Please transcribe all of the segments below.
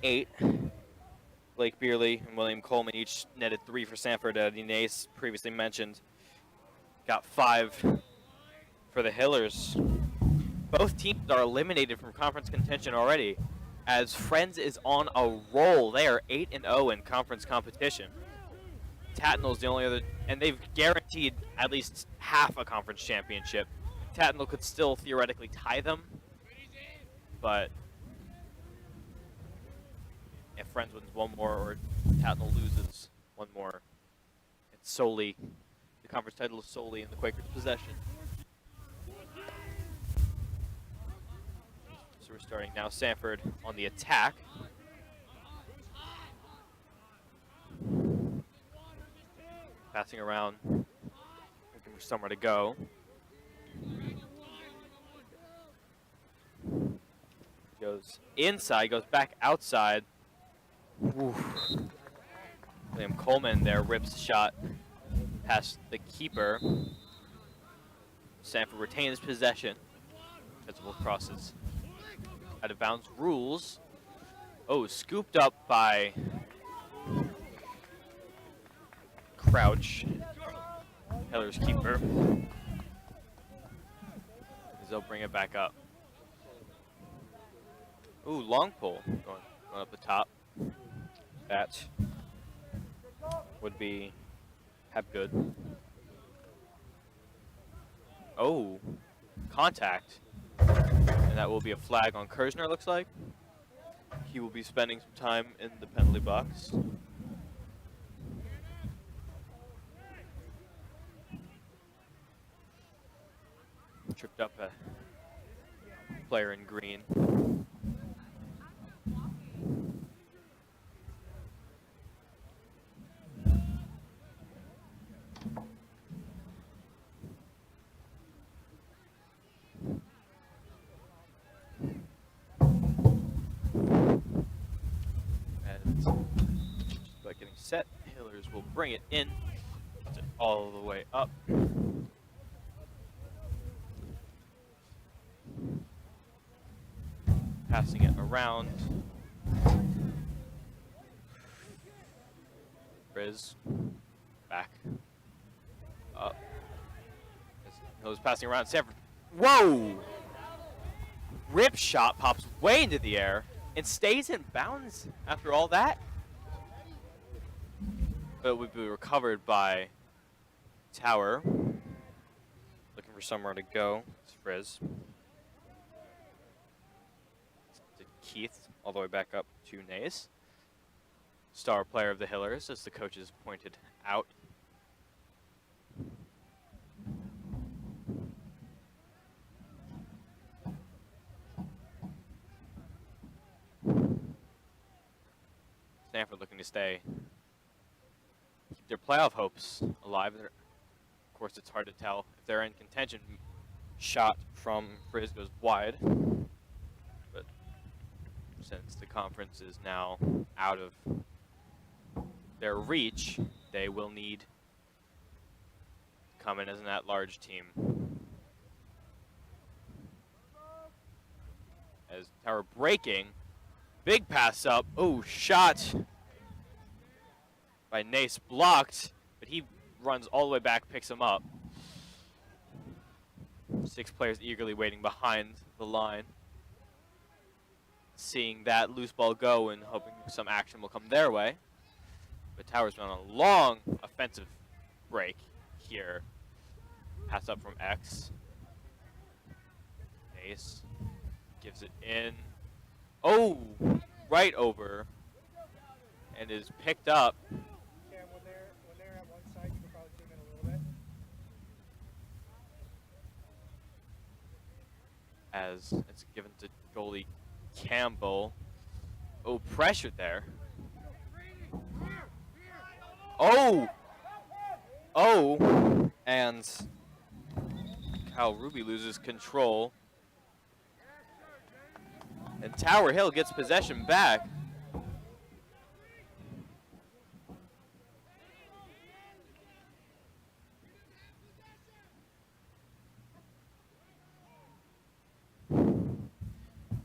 8. Blake Beerley and William Coleman each netted 3 for Sanford. Nace, previously mentioned, got 5 for the Hillers. Both teams are eliminated from conference contention already, as Friends is on a roll. They are 8-0 in conference competition. Tatnall's the only other, and they've guaranteed at least half a conference championship. Tatnall could still theoretically tie them, but if Friends wins one more or Tatnall loses one more, it's solely, the conference title is solely in the Quakers' possession. So we're starting now. Sanford on the attack. Passing around, looking for somewhere to go. Goes inside, goes back outside. Oof. William Coleman there rips the shot past the keeper. Sanford retains possession as the ball crosses out of bounds. Rules. Oh, scooped up by Crouch, Hiller's keeper. They'll bring it back up. Ooh, long pull going up the top. That would be Hepgood. Oh, contact. And that will be a flag on Kersner, looks like. He will be spending some time in the penalty box. Tripped up a player in green. And just by getting set, Hillers will bring it in all the way up. Passing it around. Riz back up. Hillers passing around. Sanford. Whoa! Rip shot pops way into the air and stays in bounds after all that. But it would be recovered by Tower. Looking for somewhere to go. It's Frizz. To Keith, all the way back up to Nace. Star player of the Hillers, as the coaches pointed out. Sanford looking to stay, keep their playoff hopes alive. Of course, it's hard to tell if they're in contention. Shot from Frizz goes wide, but since the conference is now out of their reach, they will need to come in as an at-large team. As Tower breaking. Big pass up. Oh, shot by Nace, blocked, but he runs all the way back, picks him up. 6 players eagerly waiting behind the line. Seeing that loose ball go and hoping some action will come their way. But Tower's been on a long offensive break here. Pass up from X. Nace gives it in. Oh, right over, and is picked up. Cam, when they're at one side, you can probably zoom in a little bit. As it's given to goalie Campbell. Oh, pressured there. Oh! Oh! And Kyle Ruby loses control. And Tower Hill gets possession back.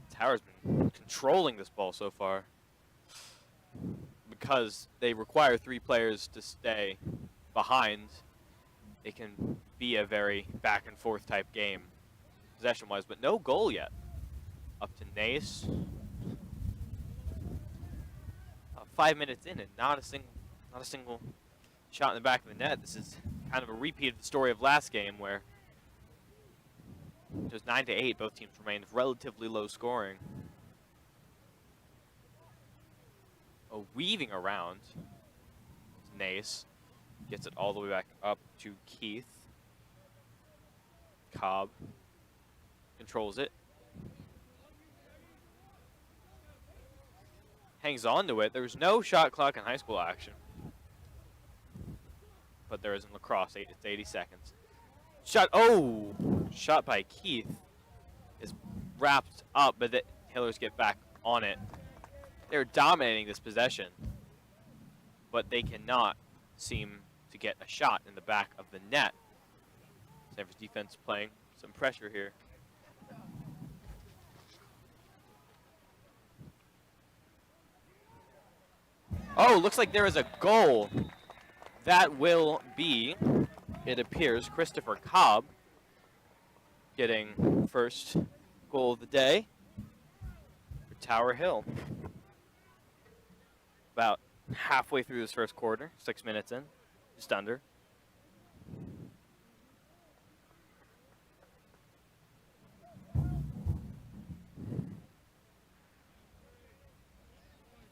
Tower's been controlling this ball so far. because they require 3 players to stay behind, it can be a very back and forth type game, possession-wise. But no goal yet. Up to Nace. 5 minutes in and not a single shot in the back of the net. This is kind of a repeat of the story of last game where it was 9-8. Both teams remained relatively low scoring. Weaving around. Nace gets it all the way back up to Keith. Cobb controls it. Hangs on to it. There's no shot clock in high school action. But there is in lacrosse. It's 80 seconds. Shot by Keith is wrapped up, but the Hillers get back on it. They're dominating this possession, but they cannot seem to get a shot in the back of the net. Sanford's defense playing some pressure here. Looks like there is a goal. That will be, it appears, Christopher Cobb getting first goal of the day for Tower Hill. About halfway through this first quarter, 6 minutes in, just under.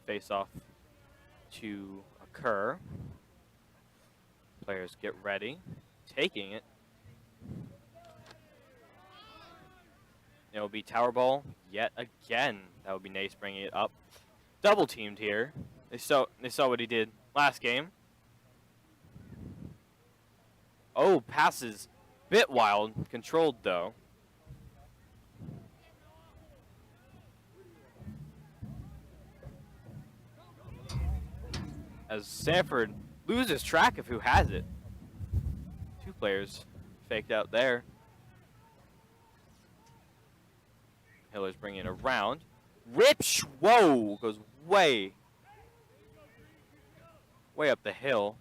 Face off to occur. Players get ready, taking it. It will be tower ball yet again. That would be Nace bringing it up. Double teamed here. They saw what he did last game. Passes bit wild, controlled though. As Sanford loses track of who has it. 2 players faked out there. Hiller's bringing it around. Whoa! Goes way up the hill.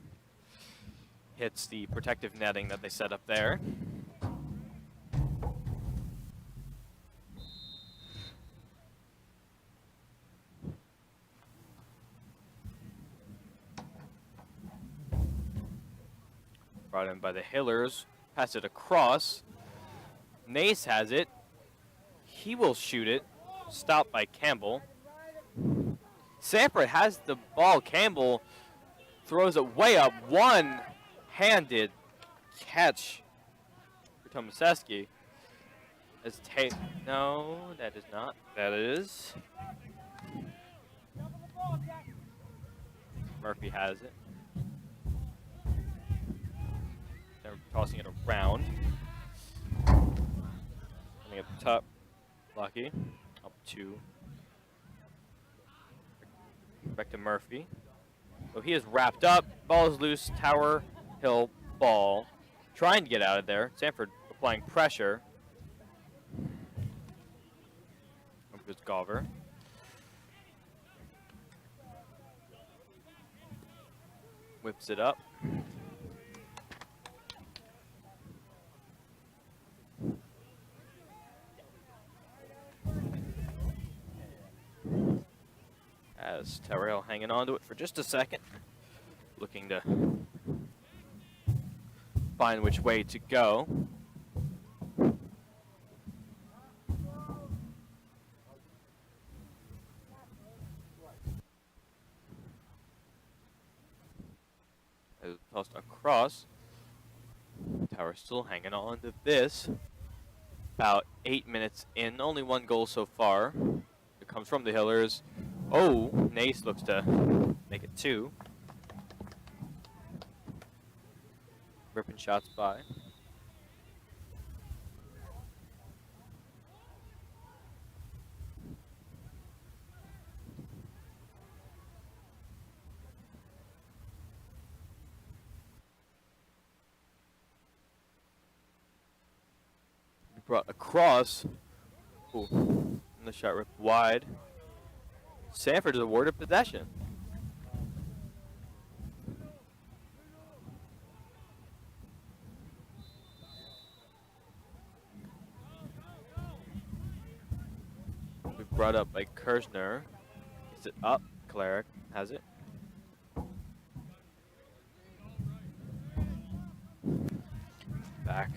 Hits the protective netting that they set up there. Brought in by the Hillers. Pass it across. Nace has it. He will shoot it. Stopped by Campbell. Sanford has the ball. Campbell throws it way up. One-handed catch for Tomaseski. No, that is not. That is. Murphy has it. They're tossing it around. Coming up top. Lucky. Up to. Back to Murphy. So he is wrapped up. Ball is loose. Tower Hill ball. Trying to get out of there. Sanford applying pressure. Up goes Galver. Whips it up. As Tower Hill hanging on to it for just a second. Looking to find which way to go. Tossed across. Tower still hanging on to this. About 8 minutes in. Only 1 goal so far. It comes from the Hillers. Nace looks to make it 2. Ripping shots by. Brought across. And the shot ripped wide. Sanford is awarded possession. brought up by Kirshner. Is it up? Cleric has it. Back.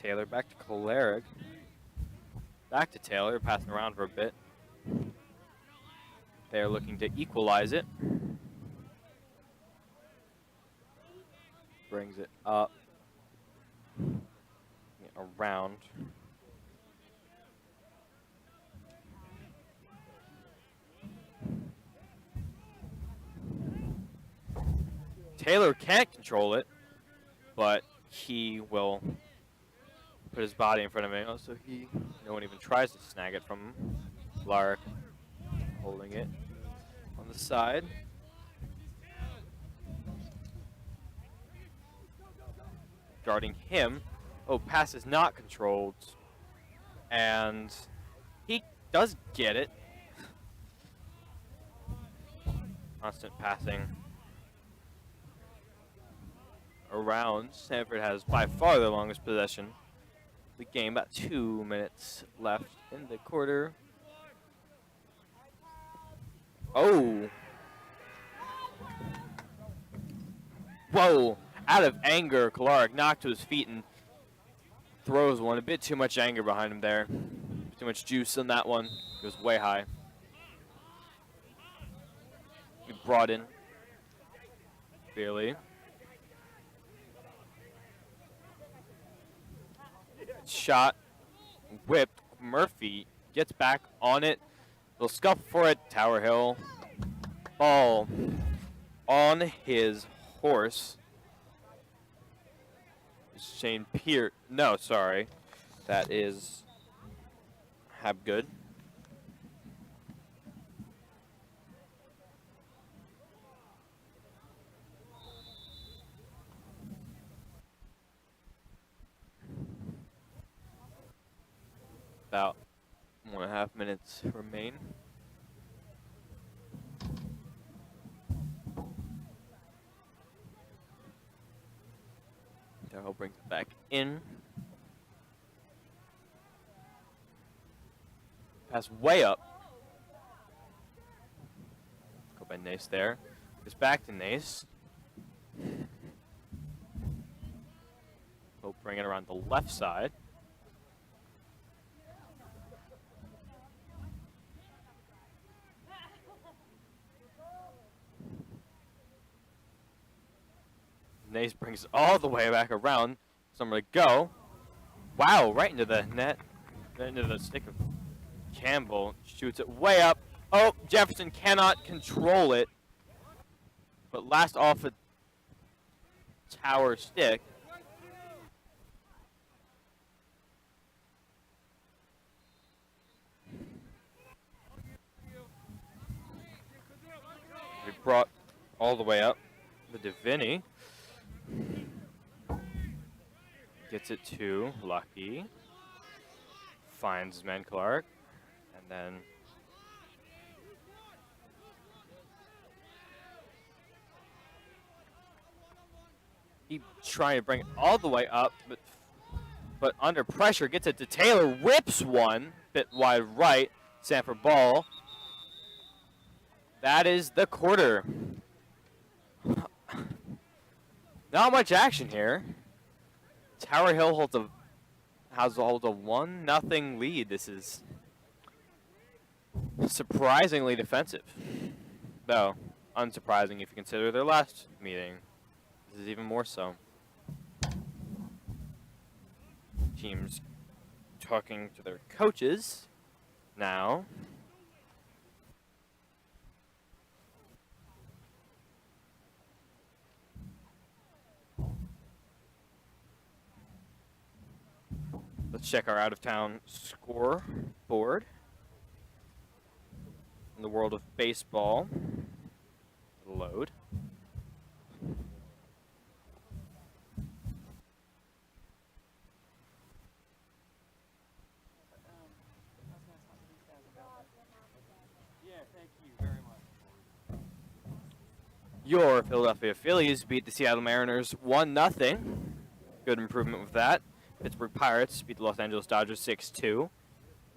Taylor back to Cleric. Back to Taylor, passing around for a bit. They're looking to equalize it. Brings it up. Around. Taylor can't control it, but he will put his body in front of it. So no one even tries to snag it from him. Lark holding it on the side. Guarding him. Oh, pass is not controlled. And he does get it. Constant passing around. Sanford has by far the longest possession of the game. About 2 minutes left in the quarter. Oh. Whoa. Out of anger, Kolarik knocked to his feet and throws one. A bit too much anger behind him there. Too much juice on that one. It was way high. He brought in Bailey. Shot. Whipped. Murphy gets back on it. They'll scuffle for it. Tower Hill. Ball on his horse. Shane Peart. No, sorry. That is Habgood. About 1.5 minutes remain. Darrell brings it back in. Pass way up. Go by Nace there. Goes back to Nace. He'll bring it around the left side. Nace brings it all the way back around. Somewhere to go. Wow, right into the net. Right into the stick of Campbell. Shoots it way up. Oh, Jefferson cannot control it. But last off a tower stick. We brought all the way up. The Divini. Gets it to Lucky. Finds man Clark. And then he trying to bring it all the way up, but under pressure gets it to Taylor. Whips one bit wide right. Sanford ball. That is the quarter. Not much action here. Tower Hill holds a 1-0 lead. This is surprisingly defensive, though unsurprising if you consider their last meeting. This is even more so. Teams talking to their coaches now. Let's check our out-of-town scoreboard. In the world of baseball, load. Your Philadelphia Phillies beat the Seattle Mariners 1-0. Good improvement with that. Pittsburgh Pirates beat the Los Angeles Dodgers 6-2.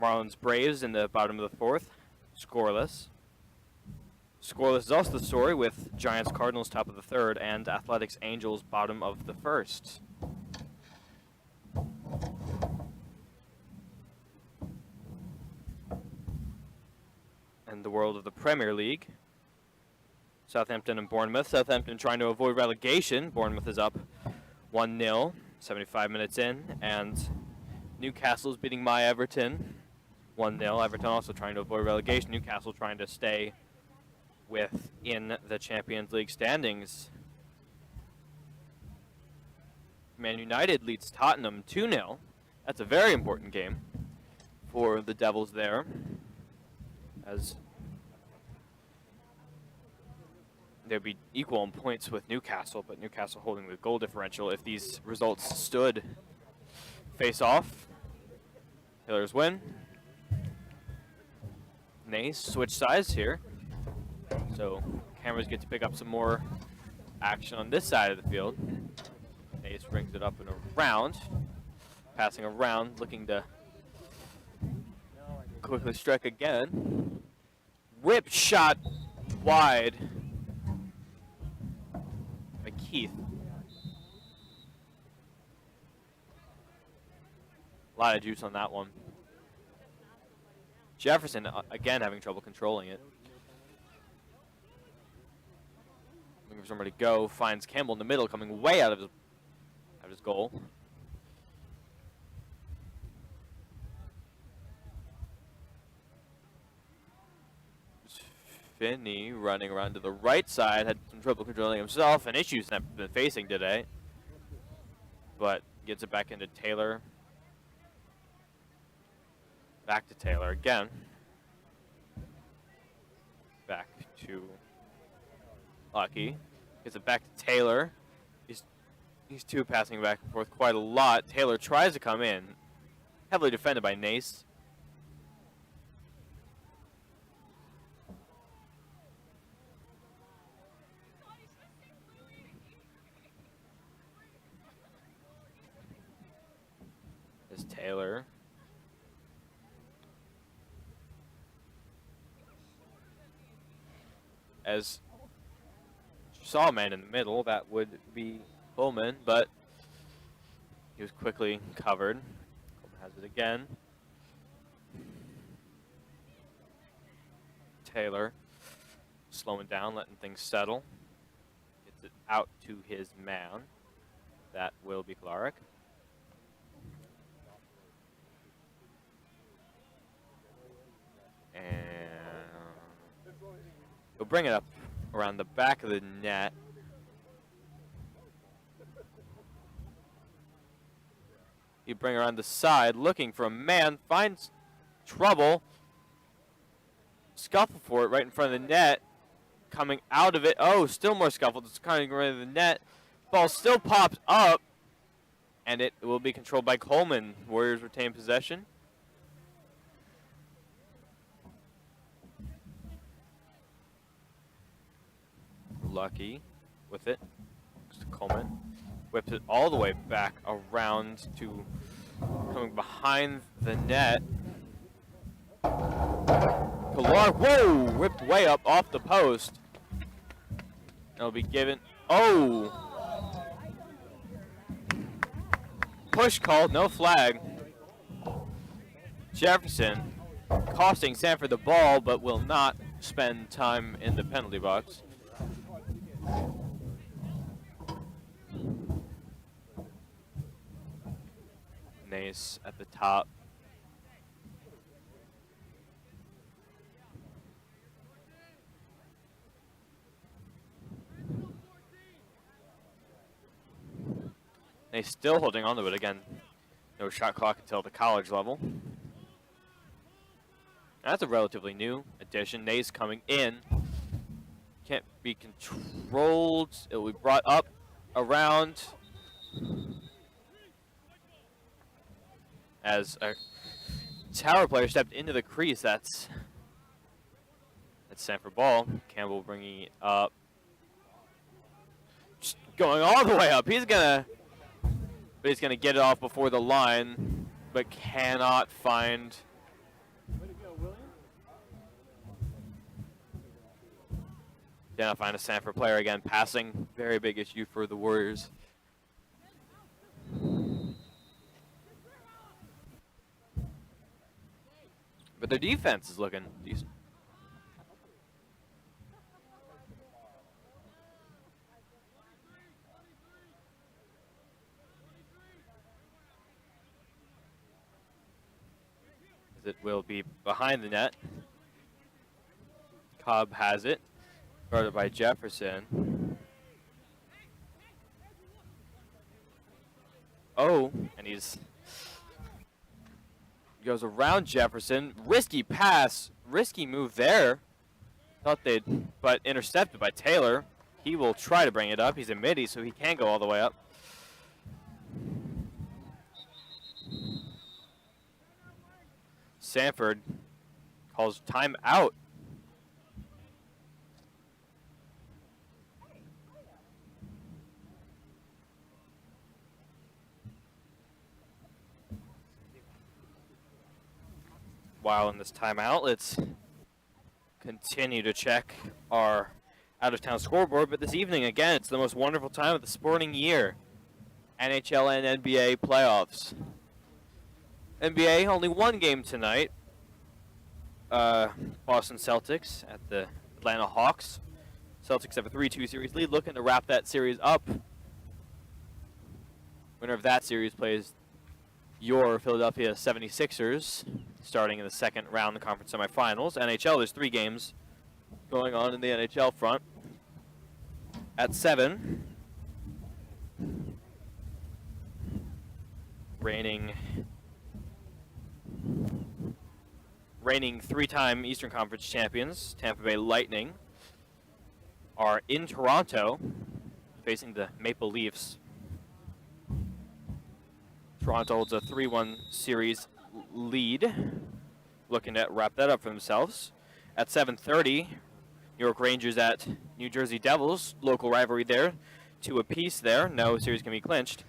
Marlins Braves in the bottom of the fourth, scoreless. Scoreless is also the story with Giants Cardinals top of the third and Athletics Angels bottom of the first. In the world of the Premier League, Southampton and Bournemouth. Southampton trying to avoid relegation. Bournemouth is up 1-0, 75 minutes in, and Newcastle's beating my Everton 1-0. Everton also trying to avoid relegation. Newcastle trying to stay within the Champions League standings. Man United leads Tottenham 2-0. That's a very important game for the Devils there, as they'd be equal in points with Newcastle, but Newcastle holding the goal differential if these results stood. Face off. Hillers win. Nice. Switch sides here. So cameras get to pick up some more action on this side of the field. Nace brings it up and around. Passing around, looking to quickly strike again. Whip shot wide by Keith. A lot of juice on that one. Jefferson, again, having trouble controlling it. Looking for somebody to go. Finds Campbell in the middle, coming way out of his goal. Finney running around to the right side. Had some trouble controlling himself, and issues have been facing today. But gets it back into Taylor. Back to Taylor again. Back to Lucky. Gets it back to Taylor. These two passing back and forth quite a lot. Taylor tries to come in. Heavily defended by Nace. There's Taylor. As you saw a man in the middle, that would be Coleman, but he was quickly covered. Coleman has it again. Taylor slowing down, letting things settle. Gets it out to his man. That will be Clark. And he'll bring it up around the back of the net. You bring it around the side, looking for a man, finds trouble. Scuffle for it right in front of the net. Coming out of it. Oh, still more scuffle. It's coming right of the net. Ball still pops up. And it will be controlled by Coleman. Warriors retain possession. Lucky with it. Coleman whips it all the way back around to coming behind the net. Pilar, whoa! Ripped way up off the post. It'll be given. Oh! Push called, no flag. Jefferson costing Sanford the ball, but will not spend time in the penalty box. Nace at the top. Nace still holding on to it again. No shot clock until the college level. That's a relatively new addition. Nace coming in. Can't be controlled. It will be brought up around. As a Tower player stepped into the crease. That's Sanford ball. Campbell bringing it up. Just going all the way up. He's gonna get it off before the line, but cannot find Identifying a Sanford player again. Passing, very big issue for the Warriors. But their defense is looking decent. As it will be behind the net. Cobb has it. Guarded by Jefferson. Oh, and he's goes around Jefferson. Risky pass, risky move there. Thought they'd, but intercepted by Taylor. He will try to bring it up. He's a midi, so he can go all the way up. Sanford calls timeout. While in this timeout, let's continue to check our out-of-town scoreboard. But this evening, again, it's the most wonderful time of the sporting year. NHL and NBA playoffs. NBA, only one game tonight. Boston Celtics at the Atlanta Hawks. Celtics have a 3-2 series lead, looking to wrap that series up. Winner of that series plays your Philadelphia 76ers, starting in the second round of the conference semifinals. NHL, there's 3 games going on in the NHL front. At 7, reigning 3-time Eastern Conference champions, Tampa Bay Lightning, are in Toronto, facing the Maple Leafs. Toronto holds a 3-1 series lead, looking to wrap that up for themselves. At 7:30, New York Rangers at New Jersey Devils, local rivalry there, 2 apiece there, no series can be clinched.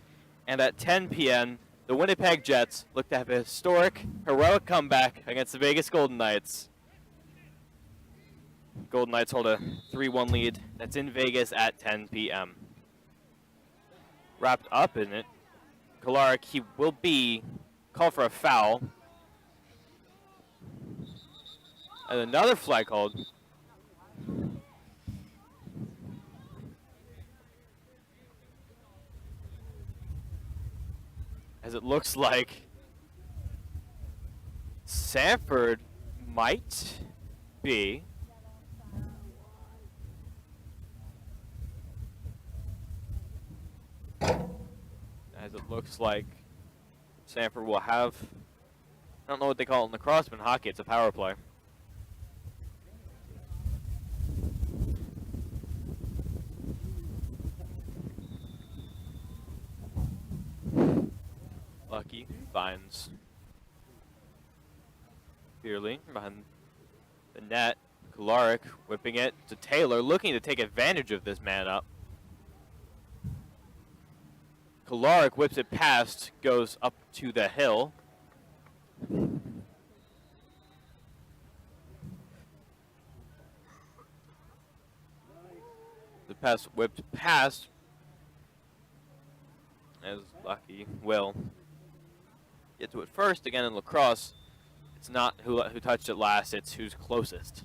And at 10 p.m., the Winnipeg Jets look to have a historic, heroic comeback against the Vegas Golden Knights. Golden Knights hold a 3-1 lead. That's in Vegas at 10 p.m. Wrapped up in it. Kolarek, he will be called for a foul. And another flag called. As it looks like Sanford might be. As it looks like Sanford will have, I don't know what they call it in lacrosse, but in hockey it's a power play. Lucky finds Beerley behind the net. Kolarek whipping it to Taylor, looking to take advantage of this man up. Kolarek whips it past, goes up to the hill. The pass whipped past, as Lucky will get to it first. Again, in lacrosse, it's not who touched it last, it's who's closest.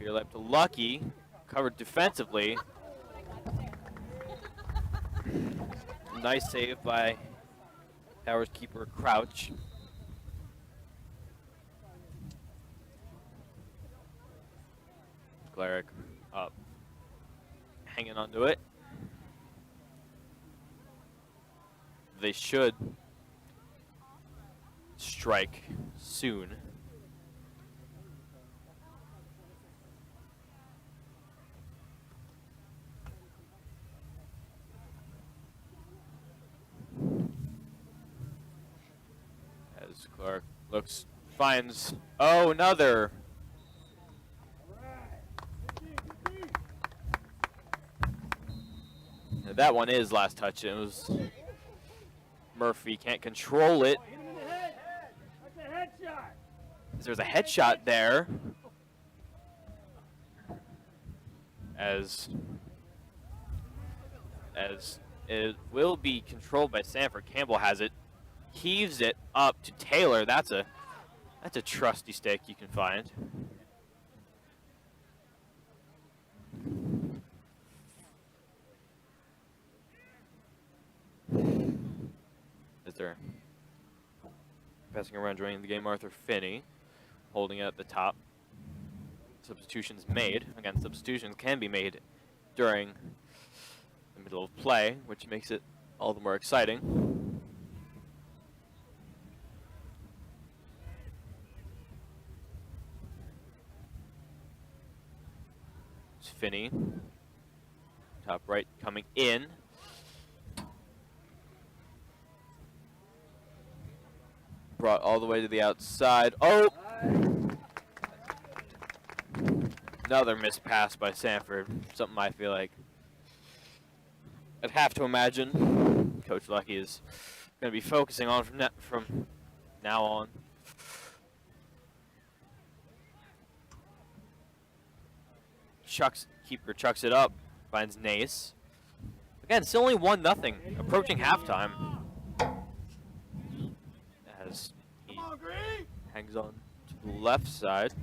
Here left to Lucky, covered defensively. Nice save by Towers keeper Crouch. Kolarek up, hanging onto it. They should strike soon. As Clark looks, finds, oh, another. Now that one is last touch. It was Murphy, can't control it. There's a headshot there. as it will be controlled by Sanford. Campbell has it, heaves it up to Taylor. That's a trusty stick you can find. Is there passing around joining the game? Arthur Finney holding it at the top. Substitutions made. Again, substitutions can be made during the middle of play, which makes it all the more exciting. It's Finney, top right, coming in. Brought all the way to the outside. Oh! Another missed pass by Sanford. Something I feel like I'd have to imagine Coach Lucky is going to be focusing on from now on. Keeper chucks it up, finds Nace. Again, it's only 1-0, approaching halftime. As he hangs on to the left side,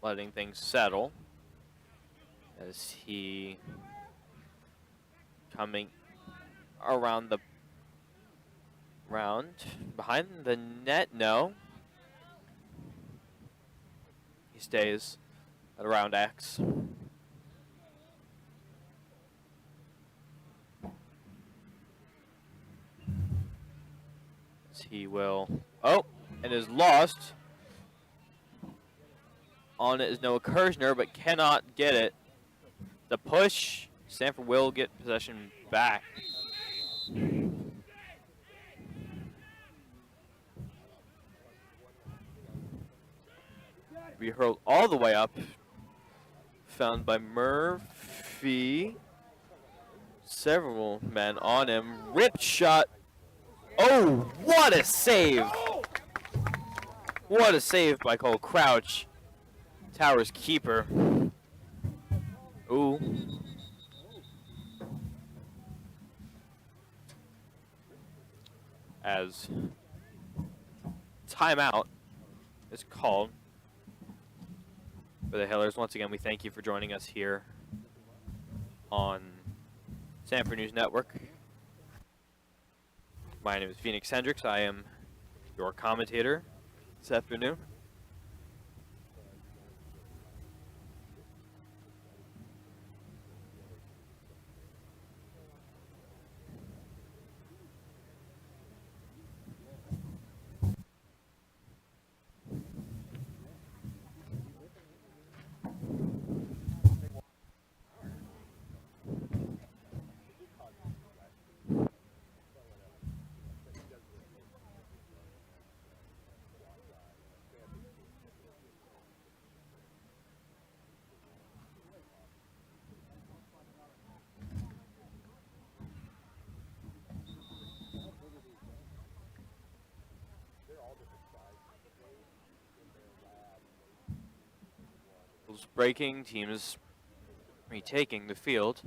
letting things settle. As he coming around the round behind the net. No. He stays at around X. As he will, oh, and is lost. On it is Noah Kirshner, but cannot get it. The push, Sanford will get possession back. We hurled all the way up. Found by Murphy. Several men on him. Ripped shot. Oh, what a save! What a save by Cole Crouch. Towers keeper. Ooh. As timeout is called for the Hillers. Once again, we thank you for joining us here on Sanford News Network. My name is Phoenix Hendricks. I am your commentator this afternoon. Breaking, teams retaking the field.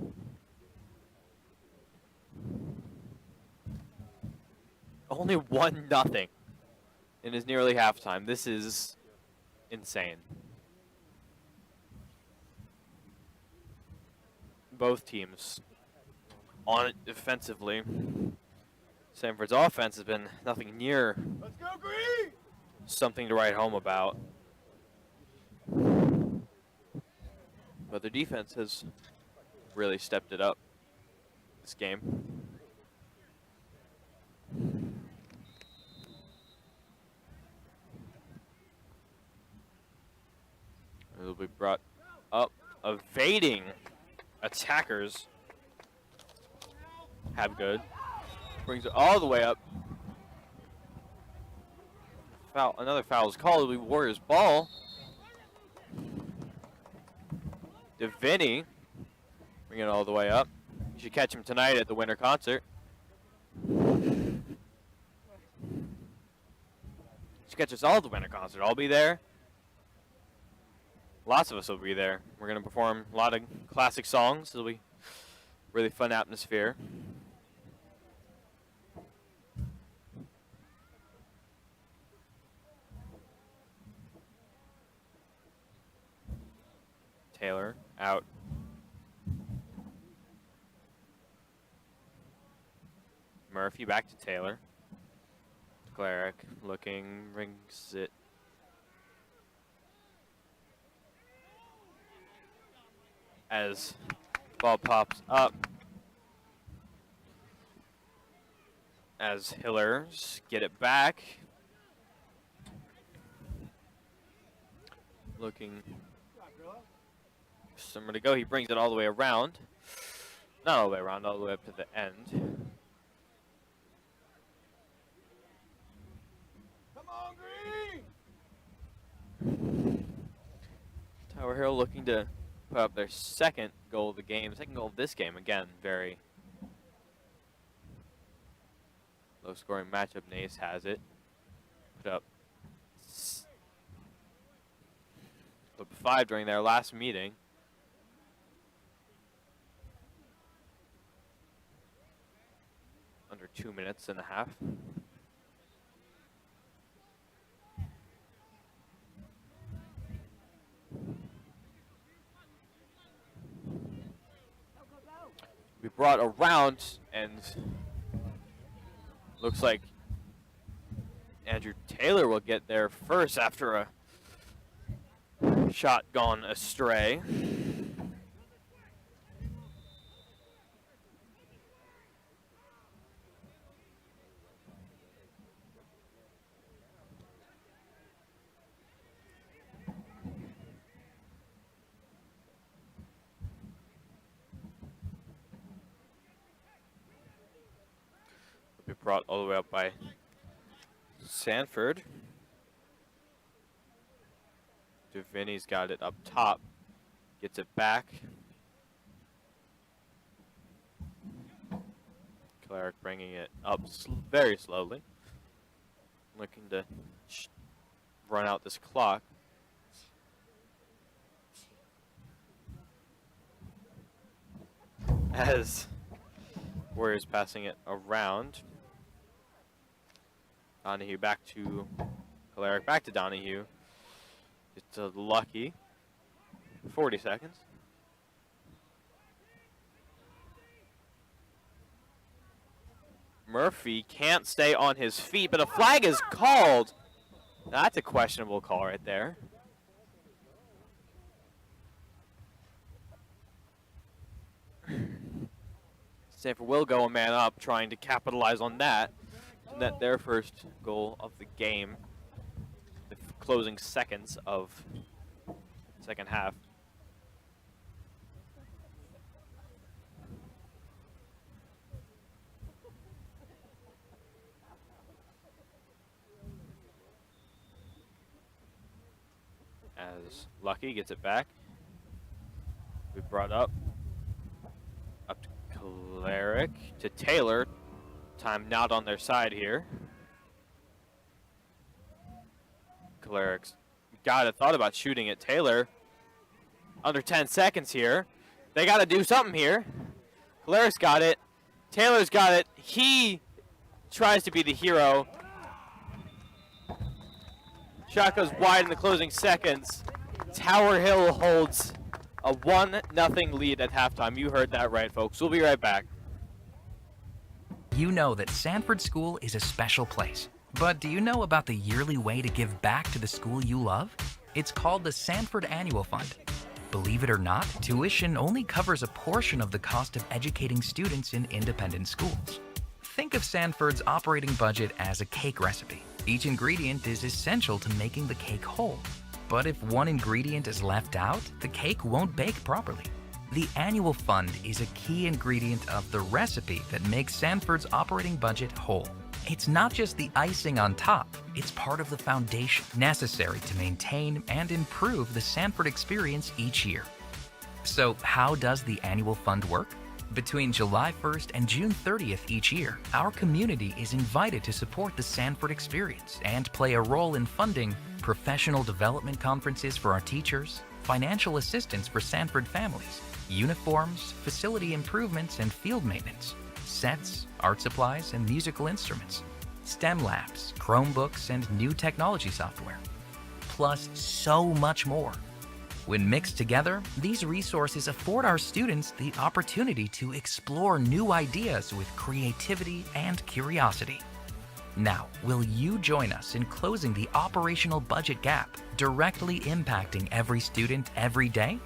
Only 1-0 and is nearly halftime. This is insane. Both teams on it defensively. Sanford's offense has been nothing near something to write home about. But their defense has really stepped it up this game. It'll be brought up, evading attackers. Have good. Brings it all the way up. Foul, another foul is called. It'll be Warriors ball. Vinny, bring it all the way up. You should catch him tonight at the winter concert. You should catch us all at the winter concert. I'll be there. lots of us will be there. We're going to perform a lot of classic songs. It'll be really fun atmosphere. Taylor out. Murphy back to Taylor. Cleric looking, rings it. As ball pops up. As Hillers get it back. Looking somewhere to go. He brings it all the way around. Not all the way around, all the way up to the end. Come on, Green! Tower Hill looking to put up their second goal of the game. Second goal of this game. Again, very low-scoring matchup. Nace has it. Put up 5 during their last meeting. Under 2 minutes and a half. We brought around, and looks like Andrew Taylor will get there first after a shot gone astray. Be brought all the way up by Sanford. Devini's got it up top. Gets it back. Cleric bringing it up very slowly. Looking to run out this clock. As Warriors passing it around. Donahue back to Cleric, back to Donahue. It's a lucky 40 seconds. Murphy can't stay on his feet, but a flag is called. That's a questionable call right there. Sanford will go a man up, trying to capitalize on that. To net their first goal of the game. The closing seconds of second half. As Lucky gets it back. We brought up to Cleric, to Taylor. Time not on their side here. Cleric's thought about shooting at Taylor. Under 10 seconds here. They got to do something here. Cleric's got it. Taylor's got it. He tries to be the hero. Shot goes wide in the closing seconds. Tower Hill holds a 1-0 lead at halftime. You heard that right, folks. We'll be right back. You know that Sanford School is a special place. But do you know about the yearly way to give back to the school you love? It's called the Sanford Annual Fund. Believe it or not, tuition only covers a portion of the cost of educating students in independent schools. Think of Sanford's operating budget as a cake recipe. Each ingredient is essential to making the cake whole. But if one ingredient is left out, the cake won't bake properly. The annual fund is a key ingredient of the recipe that makes Sanford's operating budget whole. It's not just the icing on top, it's part of the foundation necessary to maintain and improve the Sanford experience each year. So how does the annual fund work? Between July 1st and June 30th each year, our community is invited to support the Sanford experience and play a role in funding professional development conferences for our teachers, financial assistance for Sanford families, uniforms, facility improvements and field maintenance, sets, art supplies, and musical instruments, STEM labs, Chromebooks, and new technology software, plus so much more. When mixed together, these resources afford our students the opportunity to explore new ideas with creativity and curiosity. Now, will you join us in closing the operational budget gap, directly impacting every student every day?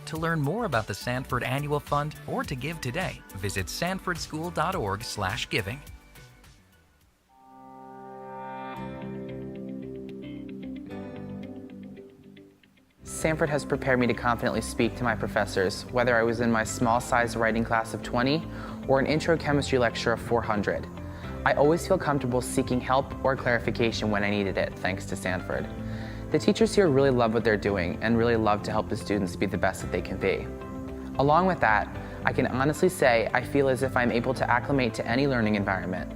To learn more about the Sanford Annual Fund or to give today, visit sanfordschool.org/giving. Sanford has prepared me to confidently speak to my professors, whether I was in my small-sized writing class of 20 or an intro chemistry lecture of 400. I always feel comfortable seeking help or clarification when I needed it, thanks to Sanford. The teachers here really love what they're doing and really love to help the students be the best that they can be. Along with that, I can honestly say I feel as if I'm able to acclimate to any learning environment.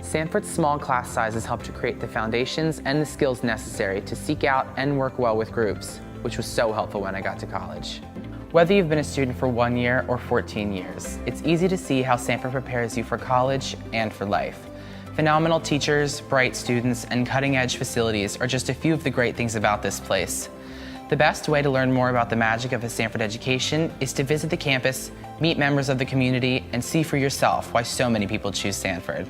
Sanford's small class sizes help to create the foundations and the skills necessary to seek out and work well with groups, which was so helpful when I got to college. Whether you've been a student for 1 year or 14 years, it's easy to see how Sanford prepares you for college and for life. Phenomenal teachers, bright students, and cutting-edge facilities are just a few of the great things about this place. The best way to learn more about the magic of a Sanford education is to visit the campus, meet members of the community, and see for yourself why so many people choose Sanford.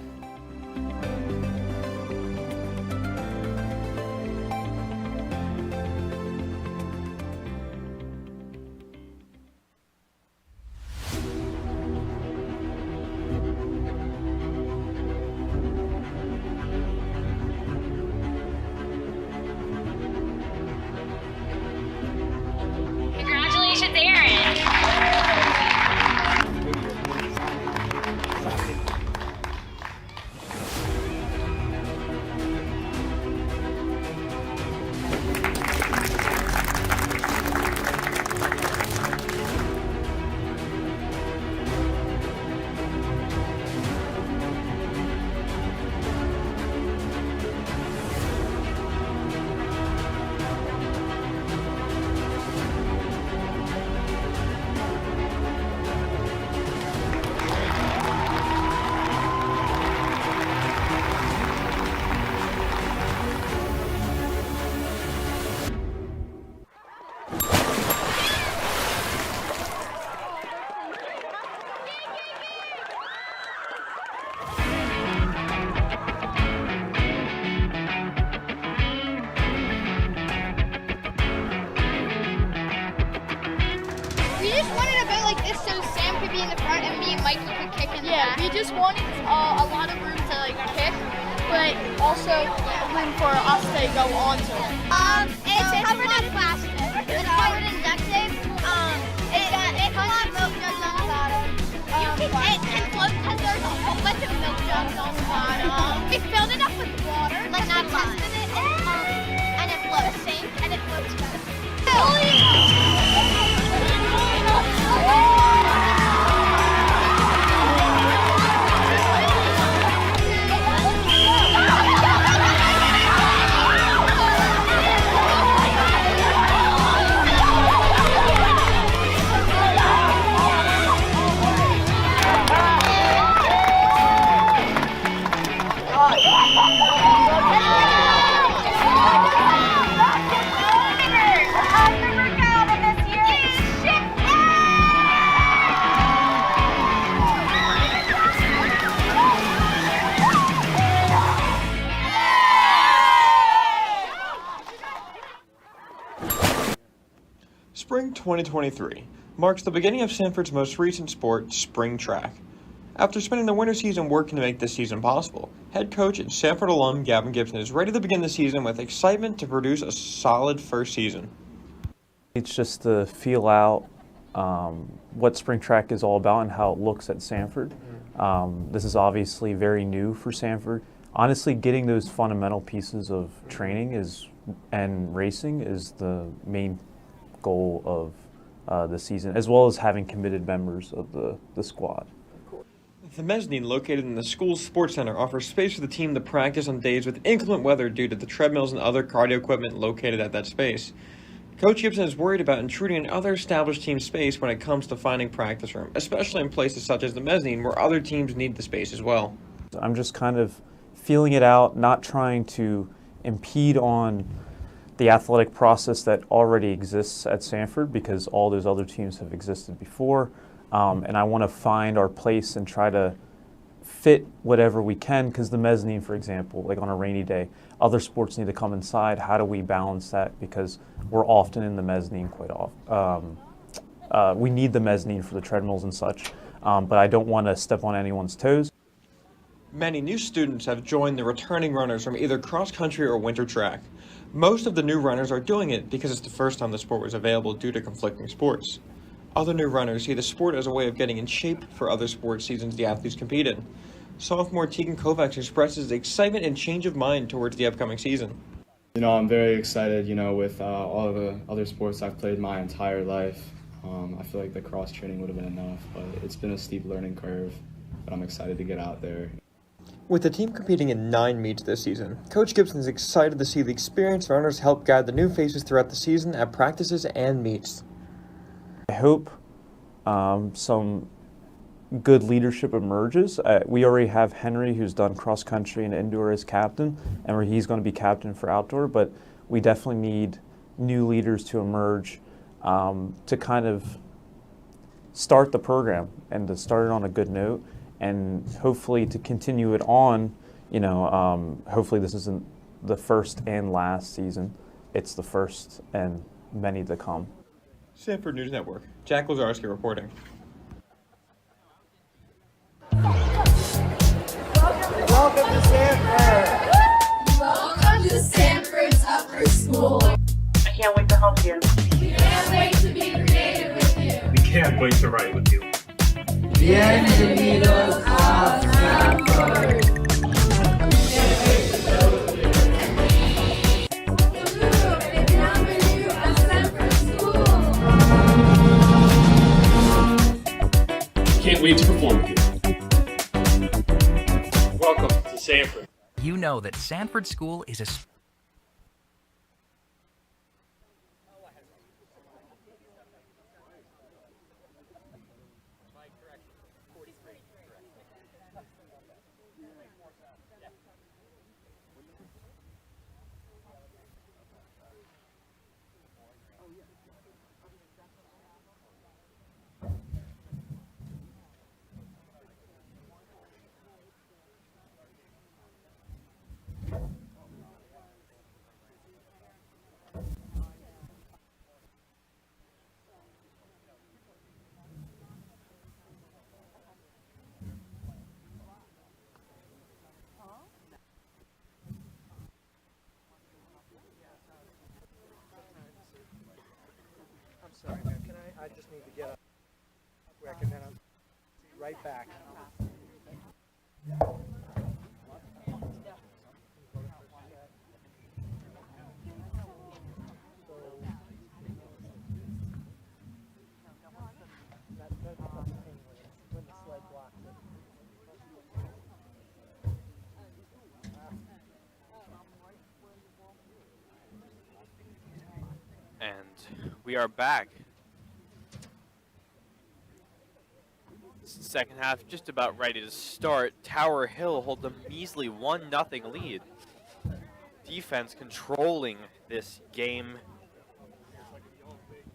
Congratulations, Aaron. We just wanted a bit like this so Sam could be in the front and me and Mikey could kick in the back. We just wanted a lot of room to like kick, but also room for us to go onto it. It's covered in plastic. It's covered in duct tape. It comes with milk jugs on the bottom. It floats because there's a whole bunch of milk jugs on the bottom. We filled it up with water, like not tested it, and it floats. And it floats better. Spring 2023 marks the beginning of Sanford's most recent sport, spring track. After spending the winter season working to make this season possible, head coach and Sanford alum Gavin Gibson is ready to begin the season with excitement to produce a solid first season. It's just to feel out what spring track is all about and how it looks at Sanford. This is obviously very new for Sanford. Honestly, getting those fundamental pieces of training and racing is the main goal of the season, as well as having committed members of the squad. The mezzanine located in the school's sports center offers space for the team to practice on days with inclement weather due to the treadmills and other cardio equipment located at that space. Coach Gibson is worried about intruding in other established team space when it comes to finding practice room, especially in places such as the mezzanine where other teams need the space as well. I'm just kind of feeling it out, not trying to impede on the athletic process that already exists at Sanford because all those other teams have existed before. And I want to find our place and try to fit whatever we can, because the mezzanine, for example, like on a rainy day, other sports need to come inside. How do we balance that? Because we're often in the mezzanine quite often. We need the mezzanine for the treadmills and such, but I don't want to step on anyone's toes. Many new students have joined the returning runners from either cross-country or winter track. Most of the new runners are doing it because it's the first time the sport was available due to conflicting sports. Other new runners see the sport as a way of getting in shape for other sports seasons the athletes compete in. Sophomore Tegan Kovacs expresses excitement and change of mind towards the upcoming season. I'm very excited, with all of the other sports I've played my entire life. I feel like the cross training would have been enough, but it's been a steep learning curve, but I'm excited to get out there. With the team competing in 9 meets this season, Coach Gibson is excited to see the experienced runners help guide the new faces throughout the season at practices and meets. I hope some good leadership emerges. We already have Henry, who's done cross country and indoor as captain, and where he's going to be captain for outdoor, but we definitely need new leaders to emerge to kind of start the program and to start it on a good note, and hopefully to continue it on. Hopefully this isn't the first and last season. It's the first and many to come. Sanford News Network, Jack Lazarski reporting. Welcome to Sanford. Welcome to Sanford's upper school. I can't wait to help you. We can't wait to be creative with you. We can't wait to write with you. Bienvenidos a Sanford. Can't wait to perform with you. Welcome to Sanford. You know that Sanford School is a I'm sorry, man. I just need to get up quick and then I'll be right back. When the sled blocks it. And we are back. Second half just about ready to start. Tower Hill holds a measly 1-0 lead. Defense controlling this game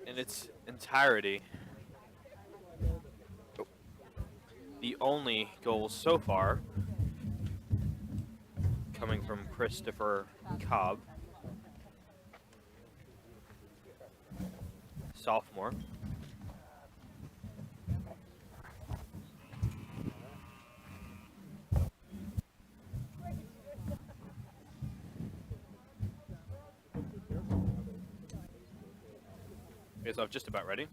in its entirety. The only goal so far coming from Christopher Cobb, sophomore. So I'm just about ready.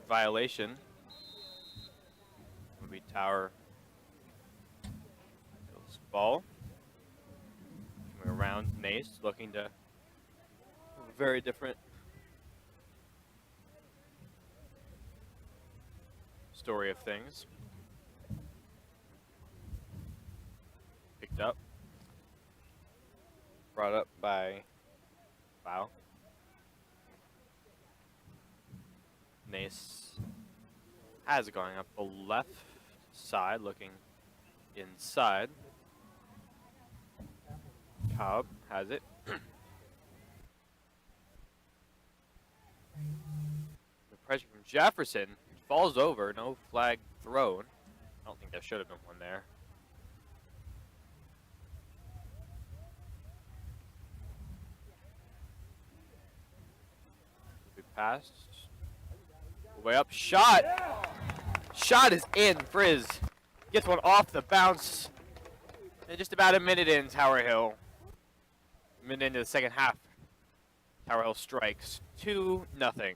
Violation would be Tower Hill's ball. Coming around, Nace looking to a very different story of things. Picked up. Brought up by Wow. Nace has it going up the left side, looking inside. Cobb has it. The pressure from Jefferson falls over, no flag thrown. I don't think there should have been one there. We passed. Way up, shot! Shot is in, Frizz. Gets one off the bounce. And just about a minute in, Tower Hill. A minute into the second half. Tower Hill strikes 2-0.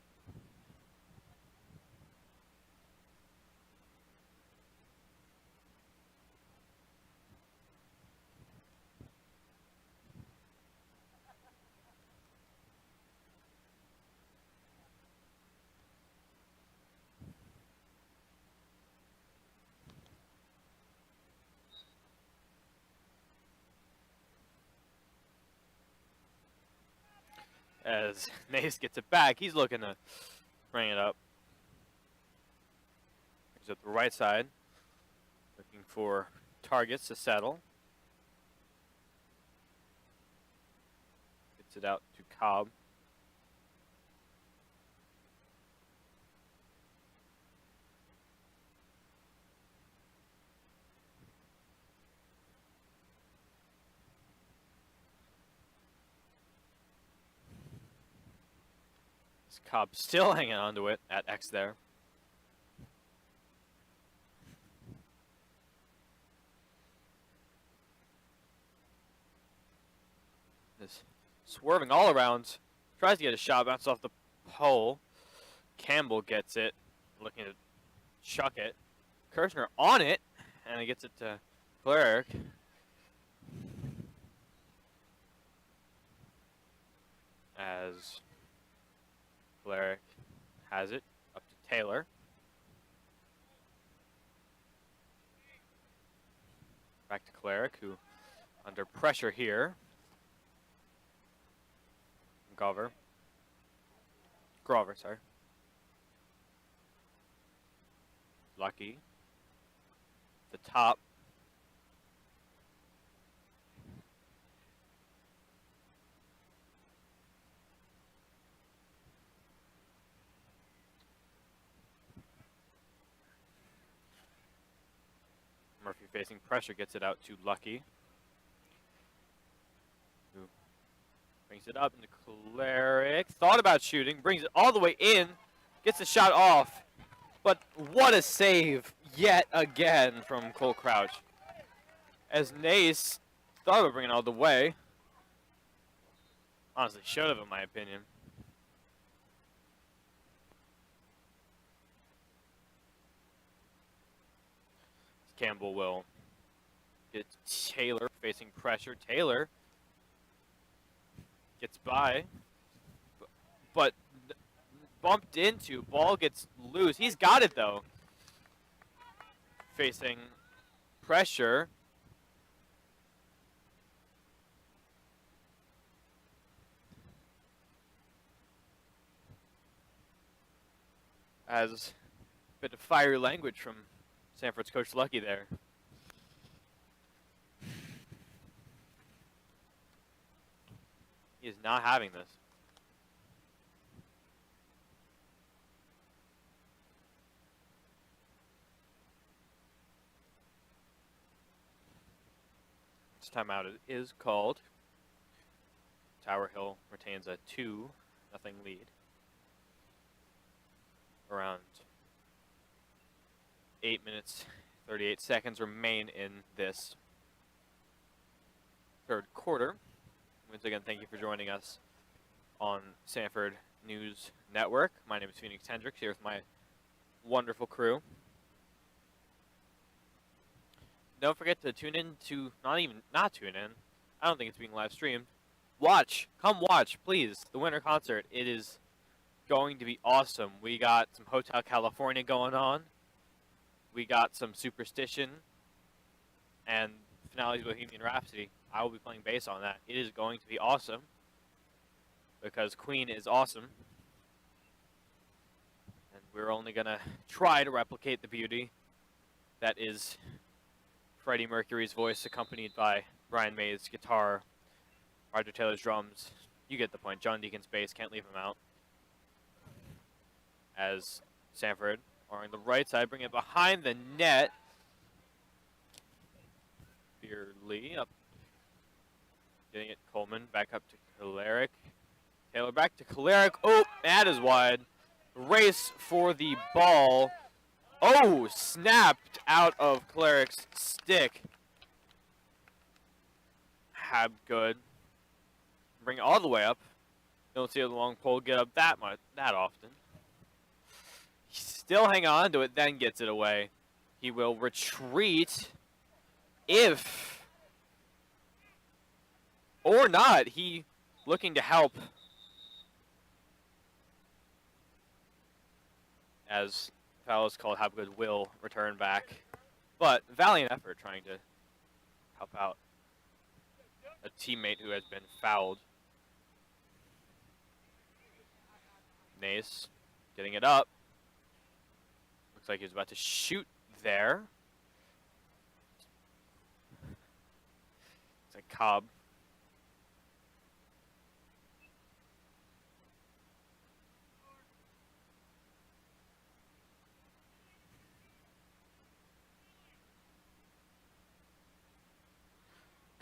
As Nace gets it back, he's looking to bring it up. He's at the right side, looking for targets to settle. Gets it out to Cobb. Cobb still hanging onto it at X there. Is swerving all around. Tries to get a shot, bounces off the pole. Campbell gets it, looking to chuck it. Kirshner on it, and he gets it to Cleric. As Cleric has it up to Taylor. Back to Cleric, who under pressure here. Grover, sorry. Lucky. The top. Murphy facing pressure, gets it out to Lucky. Who brings it up into Cleric. Thought about shooting, brings it all the way in, gets the shot off. But what a save yet again from Cole Crouch. As Nace thought about bringing it all the way. Honestly, should have in my opinion. Campbell will get Taylor facing pressure. Taylor gets by, but bumped into. Ball gets loose. He's got it though. Facing pressure. As a bit of fiery language from Sanford's coach Lucky there. He is not having this. This timeout is called. Tower Hill retains a 2-0 lead. Around 8 minutes, 38 seconds remain in this third quarter. Once again, thank you for joining us on Sanford News Network. My name is Phoenix Hendricks, here with my wonderful crew. Don't forget to tune in to, not tune in, I don't think it's being live streamed. Watch, come watch, please, the winter concert. It is going to be awesome. We got some Hotel California going on. We got some Superstition and finale of Bohemian Rhapsody, I will be playing bass on that. It is going to be awesome because Queen is awesome. And we're only going to try to replicate the beauty that is Freddie Mercury's voice accompanied by Brian May's guitar, Roger Taylor's drums. You get the point. John Deacon's bass, can't leave him out. As Sanford are on the right side, bring it behind the net. Beerly up. Getting it, Coleman, back up to Kalarick. Taylor back to Kalarick. Oh, that is wide. Race for the ball. Oh, snapped out of Kalarick's stick. Habgood. Bring it all the way up. Don't see the long pole get up that often. Still hang on to it, then gets it away. He will retreat if or not. He looking to help as foul is called. Habgood will return back, but valiant effort trying to help out a teammate who has been fouled. Nace getting it up. Looks like he's about to shoot there. It's like Cobb.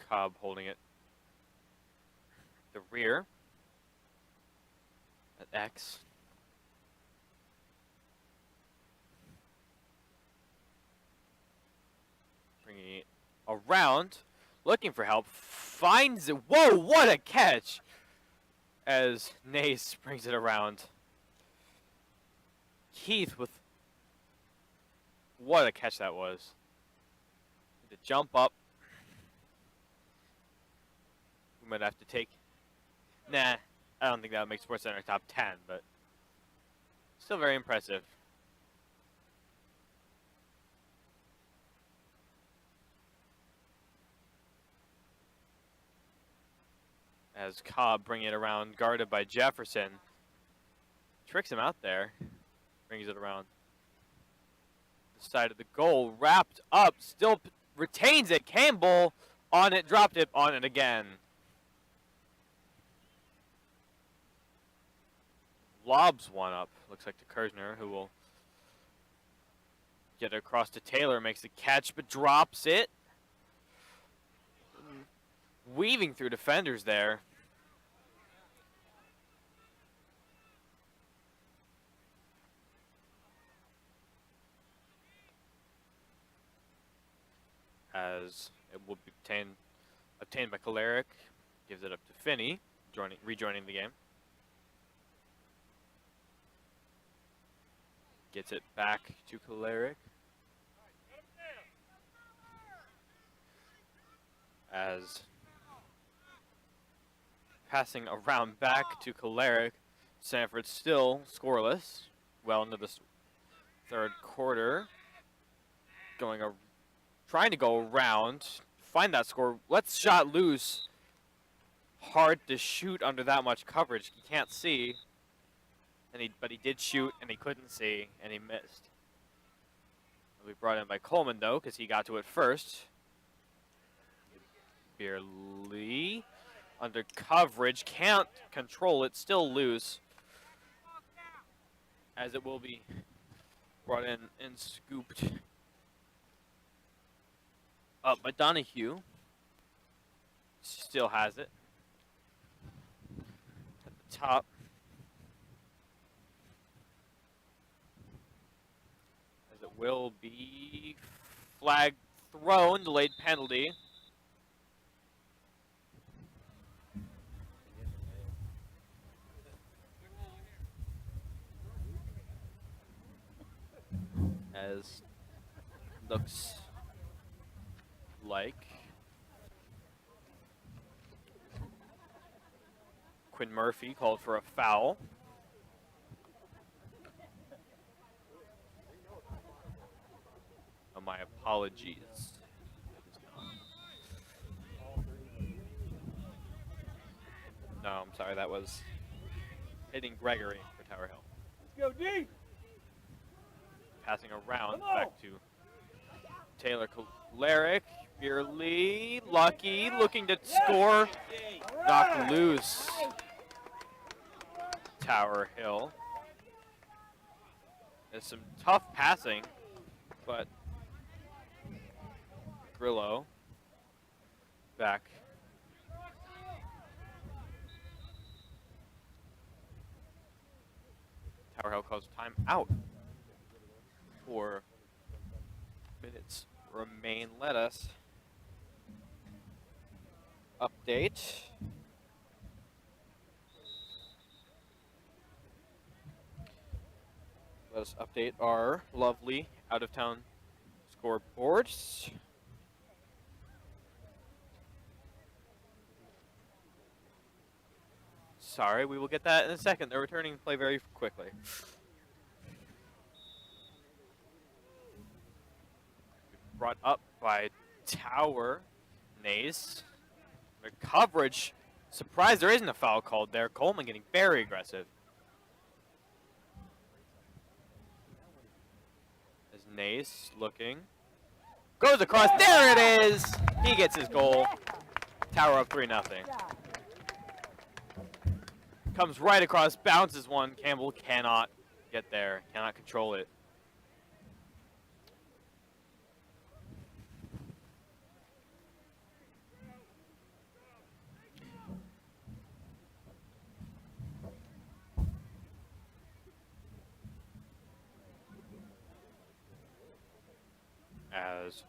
Cobb holding it. The rear. At X. Bringing it around. Looking for help. Finds it. Whoa, what a catch! As Nace brings it around. Keith with... What a catch that was. The jump up. We might have to take... Nah, I don't think that would make SportsCenter top 10, but still very impressive. As Cobb bringing it around, guarded by Jefferson. Tricks him out there. Brings it around the side of the goal. Wrapped up, still retains it. Campbell on it, dropped it, on it again. Lobs one up. Looks like to Kersner, who will get it across to Taylor. Makes the catch, but drops it. Weaving through defenders there. As it will be obtained by Kalarick. Gives it up to Finney, rejoining the game. Gets it back to Kalarick. As passing around back to Kalarick. Sanford still scoreless. Well into the third quarter. Trying to go around. Find that score. Let's shot loose. Hard to shoot under that much coverage. You can't see. But he did shoot, and he couldn't see, and he missed. He'll be brought in by Coleman, though, because he got to it first. Beerly under coverage. Can't control it. Still loose. As it will be brought in and scooped up by Donahue. Still has it. At the top. As it will be flag thrown, delayed penalty. As looks like Quinn Murphy called for a foul. Oh, my apologies. No, I'm sorry, that was hitting Gregory for Tower Hill. Let's go deep. Passing around back to Taylor Kolaric. Beerly, Lucky, looking to score. Knocked loose. Tower Hill. There's some tough passing, but Grillo back. Tower Hill calls time out. 4 minutes remain. Let us update. Let us update our lovely out-of-town scoreboards. Sorry, we will get that in a second. They're returning to play very quickly. Brought up by Tower. Nace. Their coverage. Surprised there isn't a foul called there. Coleman getting very aggressive. As Nace looking. Goes across. There it is! He gets his goal. Tower up 3-0. Comes right across, bounces one. Campbell cannot get there, cannot control it. As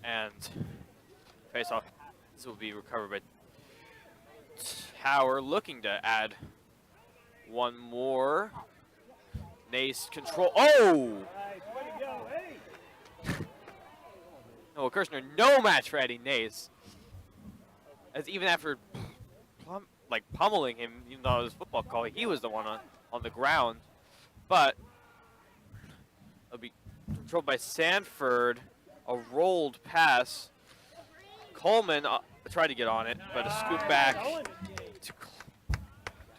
and face off. This will be recovered by Tower, looking to add one more. Nace control. Oh! Noah Kirshner, no match for Eddie Nace. As even after pummeling him, even though it was a football call, he was the one on the ground. But it'll be controlled by Sanford. A rolled pass. Coleman tried to get on it, but a scoop back to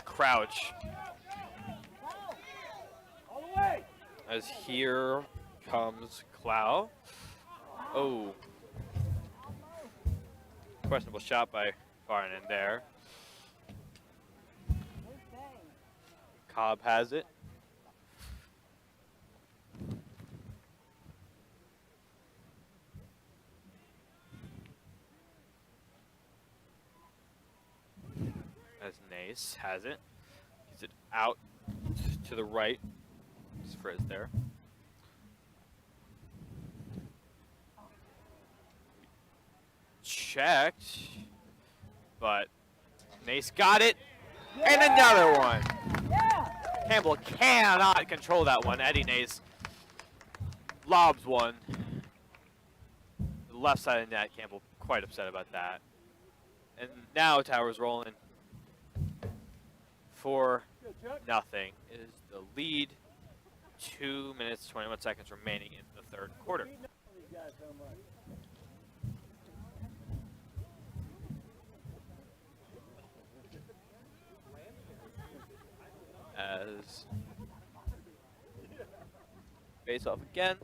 Crouch. As here comes Clow. Oh. Questionable shot by Farnan there. Cobb has it. As Nace has it. Gets it out to the right. It's Frizz there. Checked. But Nace got it. And another one. Campbell cannot control that one. Eddie Nace lobs one. The left side of the net. Campbell quite upset about that. And now Tower's rolling. 4-0 is the lead. 2 minutes, 21 seconds remaining in the third quarter. As face off again.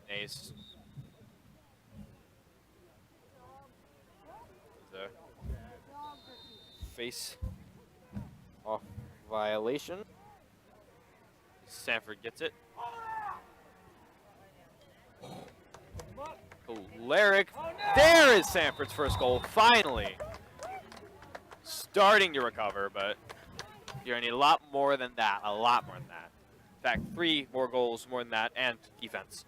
Nace. The face off violation. Sanford gets it. Kolaric. There is Sanford's first goal, finally. Starting to recover, but you're going to need a lot more than that. A lot more than that. In fact, 3 more goals more than that, and defense.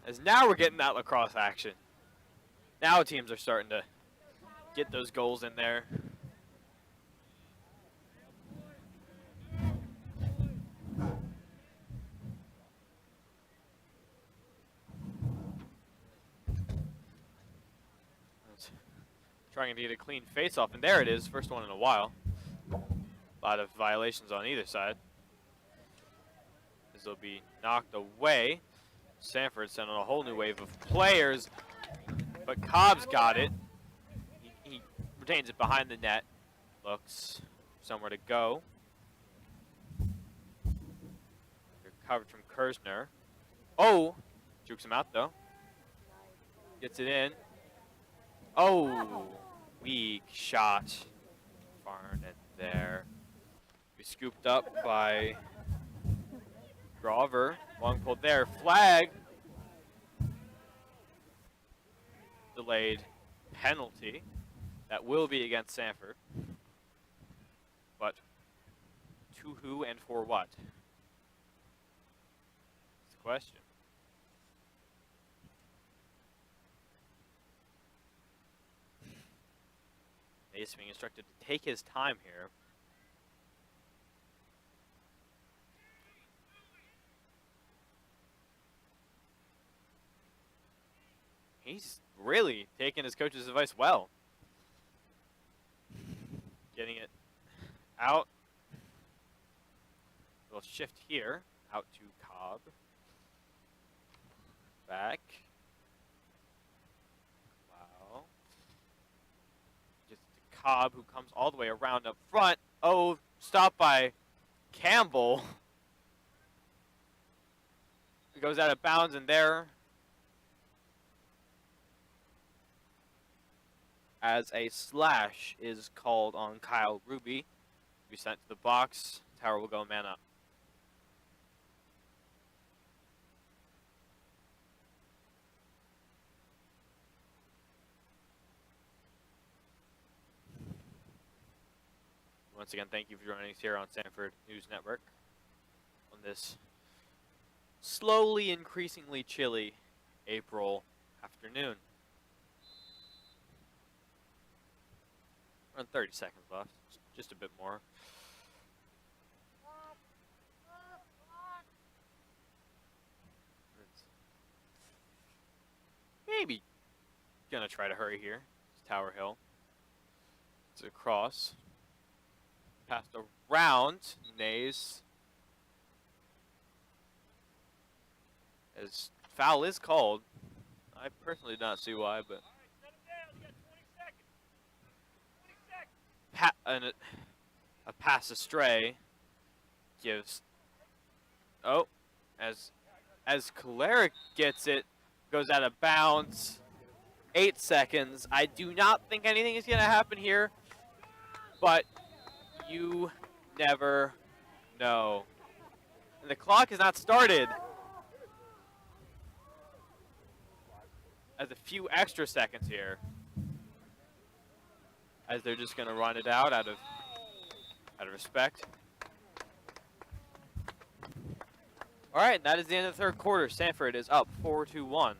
As now we're getting that lacrosse action. Now teams are starting to get those goals in there. Trying to get a clean face-off, and there it is, first one in a while. A lot of violations on either side. This will be knocked away. Sanford sending a whole new wave of players, but Cobb's got it. He retains it behind the net. Looks somewhere to go. They're covered from Kersner. Oh, jukes him out though. Gets it in. Oh, weak shot. Far net there. Be scooped up by Grover. Long pull there. Flag. Delayed penalty. That will be against Sanford. But to who and for what? That's the question. He's being instructed to take his time here. He's really taking his coach's advice well. Getting it out. We'll shift here. Out to Cobb. Back. Wow. Just to Cobb, who comes all the way around up front. Oh, stopped by Campbell. It goes out of bounds in there. As a slash is called on Kyle Ruby. Be sent to the box. Tower will go man up. Once again, thank you for joining us here on Sanford News Network on this slowly increasingly chilly April afternoon. Around 30 seconds left, just a bit more. Maybe gonna try to hurry here. It's Tower Hill. It's across. Passed around. Nays. As foul is called. I personally do not see why, but a pass astray gives. Oh, as Kaleric gets it, goes out of bounds. 8 seconds. I do not think anything is going to happen here, but you never know. And the clock is not started. As a few extra seconds here. As they're just going to run it out of respect. All right, that is the end of the third quarter. Sanford is up 4-1.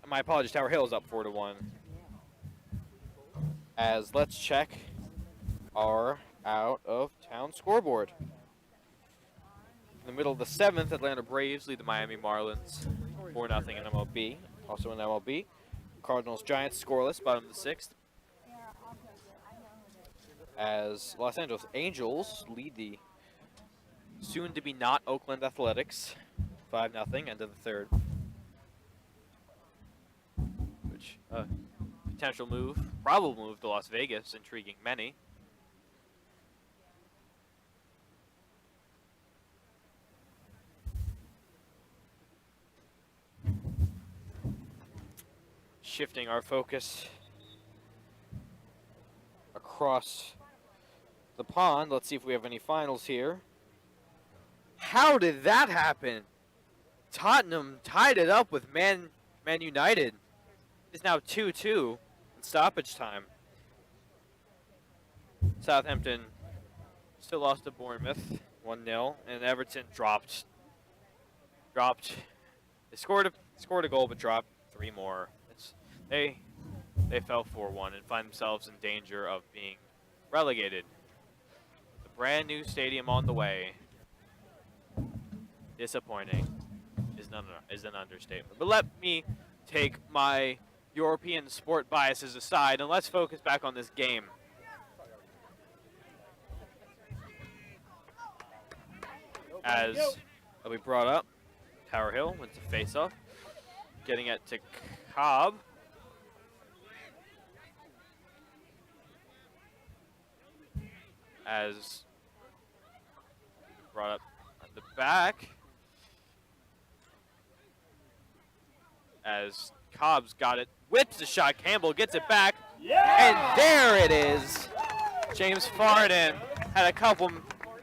My apologies, Tower Hill is up 4-1. As let's check our out of town scoreboard. In the middle of the 7th, Atlanta Braves lead the Miami Marlins 4-0 in MLB. Also in MLB, Cardinals Giants scoreless, bottom of the 6th. As Los Angeles Angels lead the soon-to-be not Oakland Athletics 5-0, end of the 3rd. Which, potential move, probable move to Las Vegas, intriguing many. Shifting our focus across the pond. Let's see if we have any finals here. How did that happen? Tottenham tied it up with Man United. It's now 2-2 in stoppage time. Southampton still lost to Bournemouth 1-0, and Everton dropped. They scored scored a goal but dropped 3 more. They fell 4-1 and find themselves in danger of being relegated. The brand new stadium on the way. Disappointing is an understatement. But let me take my European sport biases aside and let's focus back on this game. As we brought up, Tower Hill wins the face-off, getting it to Cobb. As brought up at the back. As Cobb's got it, whips the shot, Campbell gets it back, and there it is. James Farden had a couple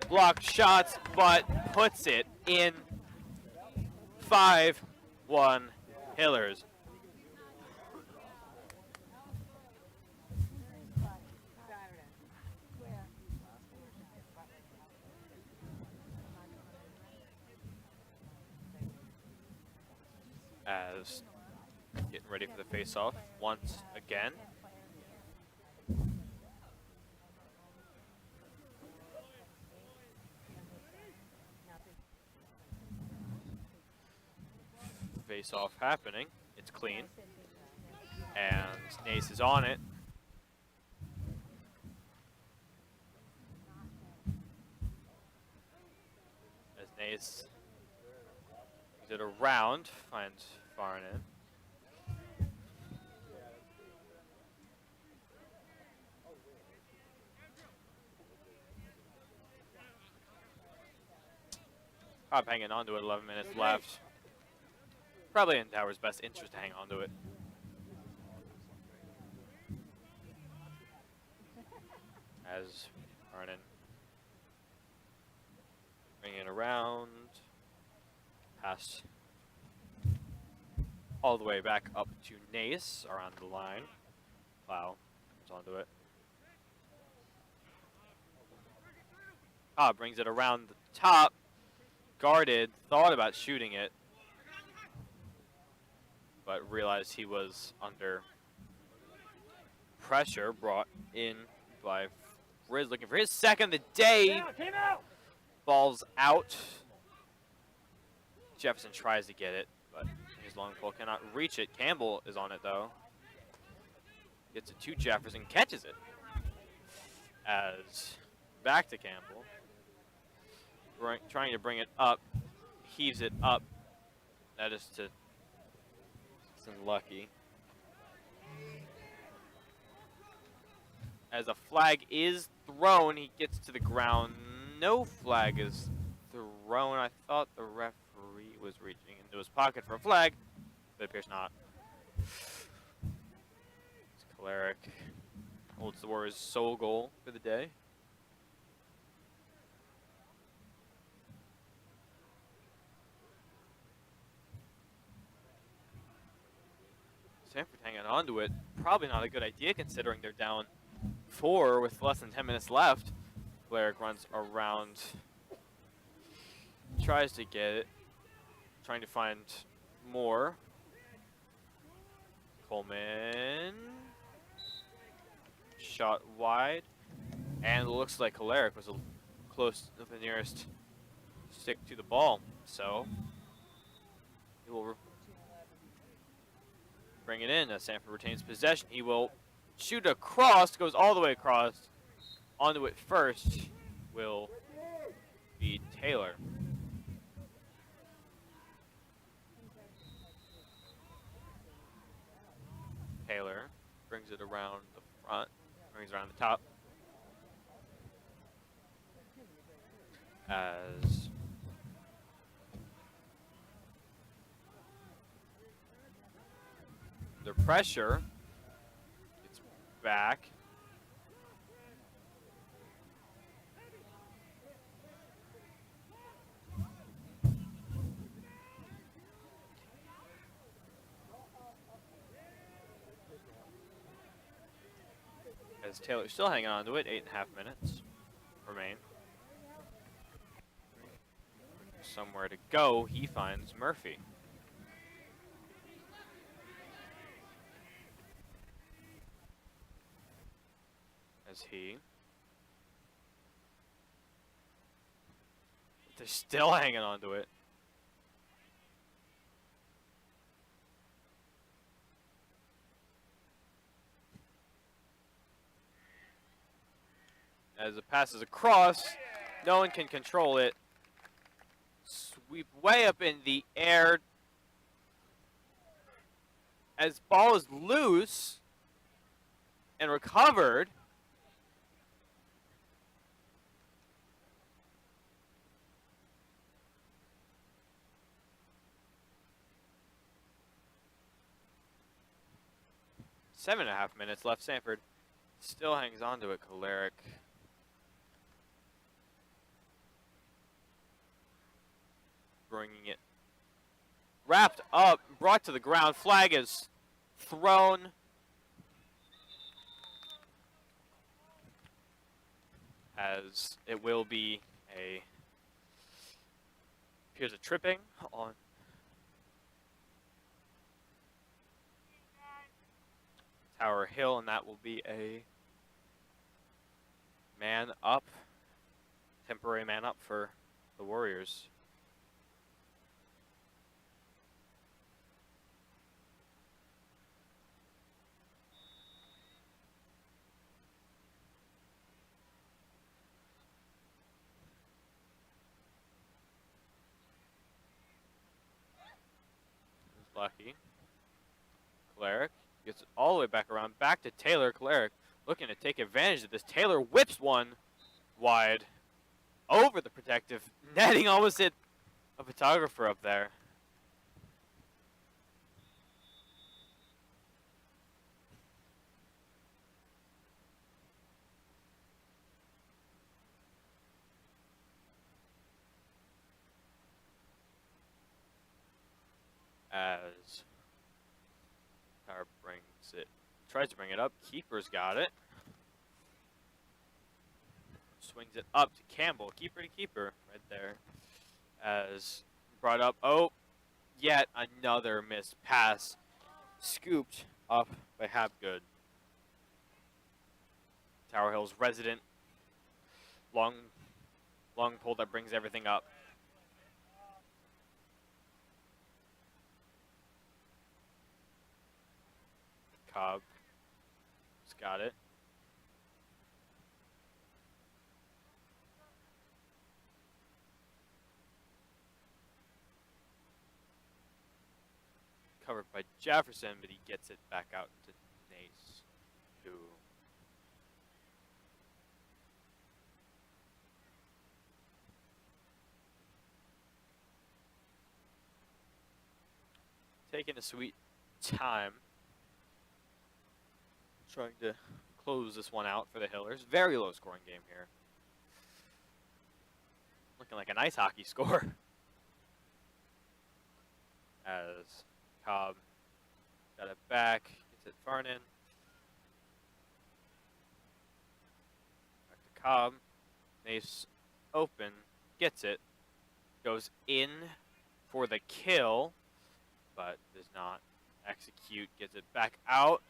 blocked shots, but puts it in. 5-1 Hillers. As getting ready for the face-off once again. Face-off happening. It's clean. And Nace is on it. As Nace brings it around, finds Farnan. Cobb hanging on to it, 11 minutes left. Probably in Tower's best interest to hang on to it. As Arnon bringing it around, pass all the way back up to Nace around the line. Plow comes onto it. Brings it around the top, guarded, thought about shooting it, but realized he was under pressure, brought in by Riz, looking for his second of the day. Ball's out. Jefferson tries to get it, but his long pole cannot reach it. Campbell is on it, though. Gets it to Jefferson, catches it. As back to Campbell. Trying to bring it up, heaves it up. That is to unlucky. As a flag is thrown, he gets to the ground. No flag is thrown. I thought the referee was reaching into his pocket for a flag, but it appears not. Choleric holds the Warriors' sole goal for the day. Sanford hanging on to it. Probably not a good idea considering they're down 4 with less than 10 minutes left. Cleric runs around, tries to get it, trying to find more. Coleman, shot wide, and it looks like Choleric was close to the nearest stick to the ball, so he will bring it in as Sanford retains possession. He will shoot across, goes all the way across. Onto it first will be Taylor. Taylor brings it around the front, brings it around the top. As the pressure gets back. As Taylor's still hanging on to it, 8.5 minutes remain. Somewhere to go, he finds Murphy. as they're still hanging on to it. As it passes across, no one can control it. Sweep way up in the air. As ball is loose and recovered. Seven and a half minutes left. Sanford still hangs on to it. Kolaric. Bringing it. Wrapped up, brought to the ground. Flag is thrown. As it will be here's a tripping on Tower Hill, and that will be a man up, temporary man up for the Warriors. Lucky. Kolaric gets it all the way back around, back to Taylor. Kolaric looking to take advantage of this. Taylor whips one wide over the protective netting, almost hit a photographer up there. As Tower tries to bring it up. Keeper's got it. Swings it up to Campbell. Keeper to keeper right there. As brought up. Oh, yet another missed pass. Scooped up by Habgood. Tower Hill's resident. Long pull that brings everything up. Cobb has got it. Covered by Jefferson, but he gets it back out to Nace, who taking a sweet time trying to close this one out for the Hillers. Very low scoring game here. Looking like a nice hockey score. As Cobb got it back, gets it Farnan. Back to Cobb. Nace open, gets it. Goes in for the kill, but does not execute. Gets it back out.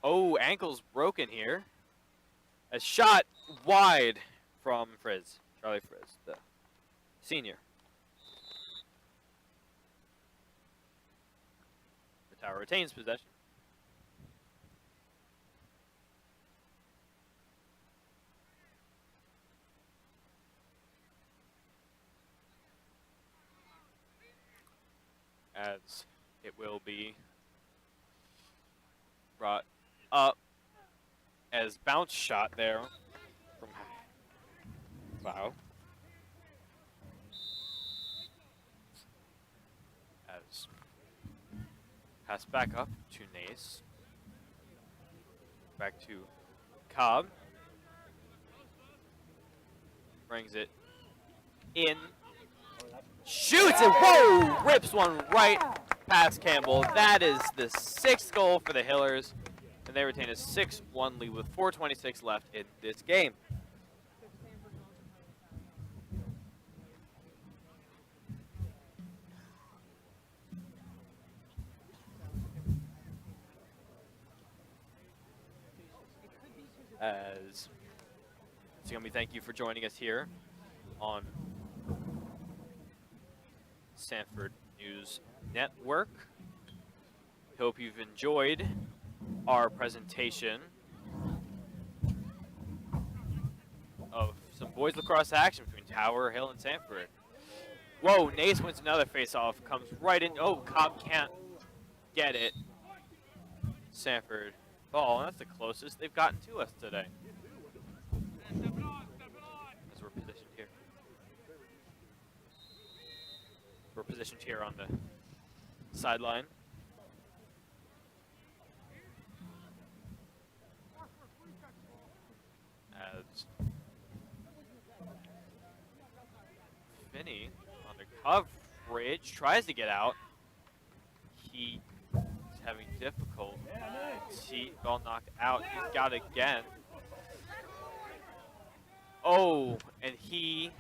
Oh, ankle's broken here. A shot wide from Frizz. Charlie Frizz, the senior. The Tower retains possession. As it will be brought up as bounce shot there from Wow. As pass back up to Nace. Back to Cobb. Brings it in. Shoots it. Whoa! Rips one right past Campbell. That is the 6th goal for the Hillers. And they retain a 6-1 lead with 4:26 left in this game. As Tsugami, thank you for joining us here on Sanford News Network. Hope you've enjoyed our presentation of some boys lacrosse action between Tower Hill and Sanford. Whoa, Nace wins another face-off, comes right in. Oh, Cobb can't get it. Sanford ball, and that's the closest they've gotten to us today. As we're positioned here. We're positioned here on the sideline. As Finney on the coverage tries to get out. He is having difficulty. Ball knocked out. He's got it again. Oh, and he.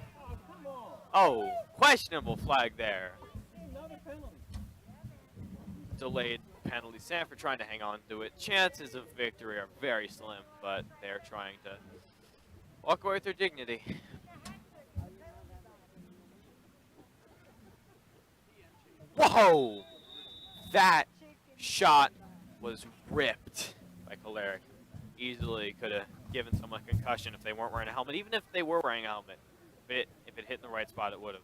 Oh, questionable flag there. Delayed penalty. Sanford trying to hang on to it. Chances of victory are very slim, but they're trying to walk away with their dignity. Whoa! That shot was ripped by Kolaric. Easily could have given someone a concussion if they weren't wearing a helmet. Even if they were wearing a helmet, if it hit in the right spot, it would have.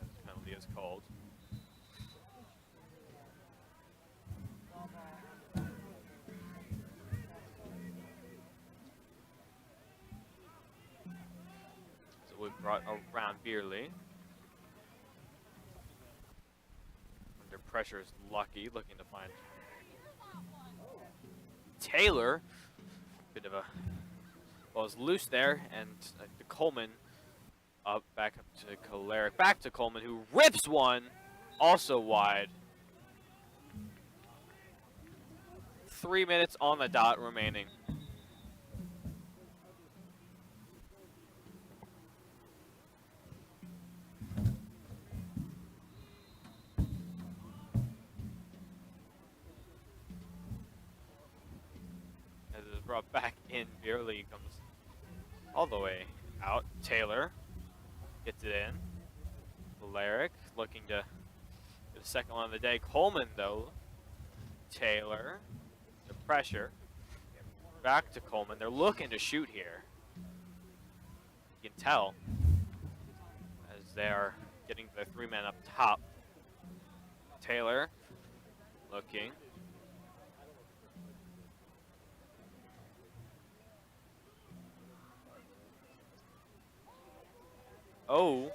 This penalty is called. We brought around Beerley. Under pressure is Lucky, looking to find Taylor. Bit of a was loose there, and the Coleman up back up to Kolaric, back to Coleman, who rips one, also wide. 3 minutes on the dot remaining. Brought back in. Beerley comes all the way out. Taylor gets it in. Kolaric looking to get a second one of the day. Coleman, though. Taylor. The pressure. Back to Coleman. They're looking to shoot here. You can tell as they are getting the 3-man up top. Taylor looking. Oh.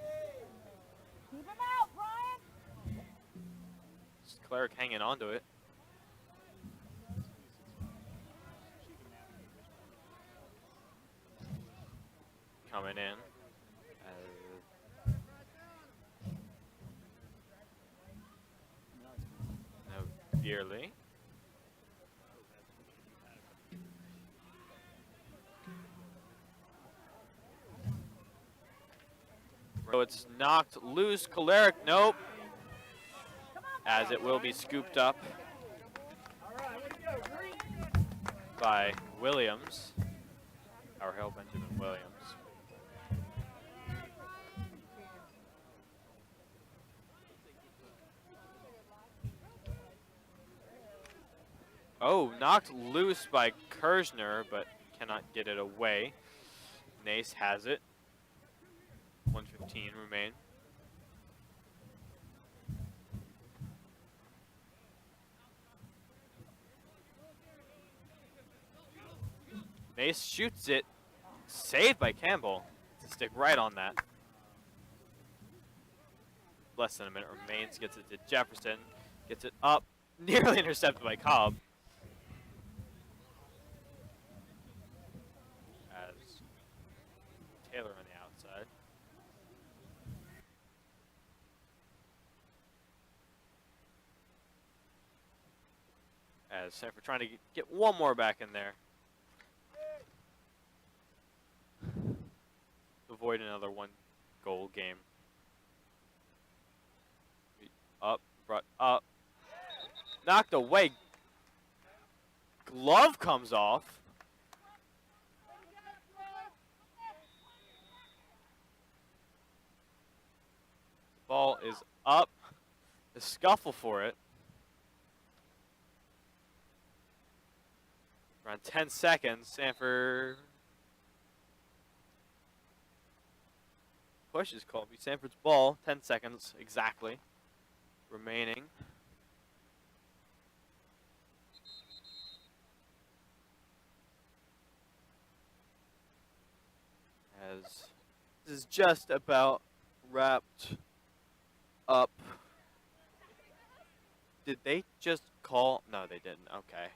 Keep him out, Brian. Kolaric hanging on to it. Coming in. No, Beerley. So it's knocked loose. Kolaric, nope. As it will be scooped up by Williams. Our Hill Benjamin Williams. Oh, knocked loose by Kersner, but cannot get it away. Nace has it. 1:15 remain. Nace shoots it. Saved by Campbell. To stick right on that. Less than a minute remains. Gets it to Jefferson. Gets it up. Nearly intercepted by Cobb. As Taylor on the outside. As Sanford trying to get one more back in there. Avoid another one-goal game. Up, brought up. Knocked away. Glove comes off. Ball is up. The scuffle for it. Around 10 seconds. Sanford. Push is called. Be Sanford's ball. 10 seconds exactly remaining. As this is just about wrapped up. Did they just call? No, they didn't. Okay.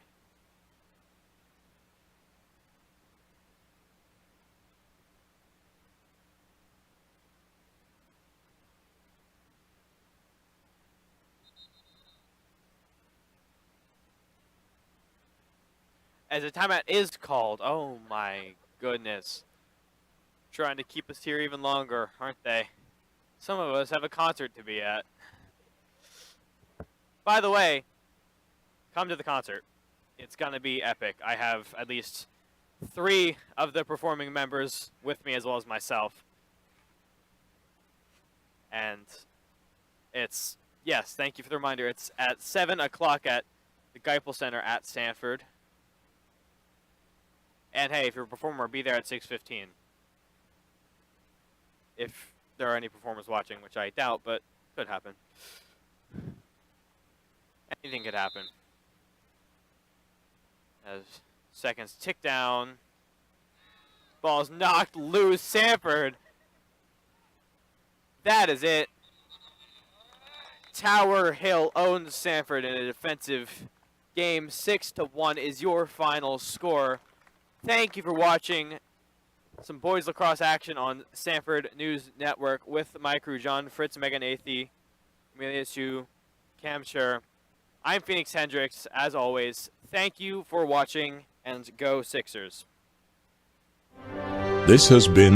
As a timeout is called. Oh my goodness. Trying to keep us here even longer, aren't they? Some of us have a concert to be at. By the way, come to the concert. It's gonna be epic. I have at least 3 of the performing members with me, as well as myself. And it's, yes, thank you for the reminder. It's at 7 o'clock at the Geipel Center at Sanford. And hey, if you're a performer, be there at 6:15. If there are any performers watching, which I doubt, but could happen. Anything could happen. As seconds tick down. Ball's knocked loose. Sanford. That is it. Tower Hill owns Sanford in a defensive game. 6-1 is your final score. Thank you for watching some boys lacrosse action on Sanford News Network with my crew, John, Fritz, Megan Athey, Amelia Sue, Cam Scher. I'm Phoenix Hendricks, as always. Thank you for watching, and go Sixers. This has been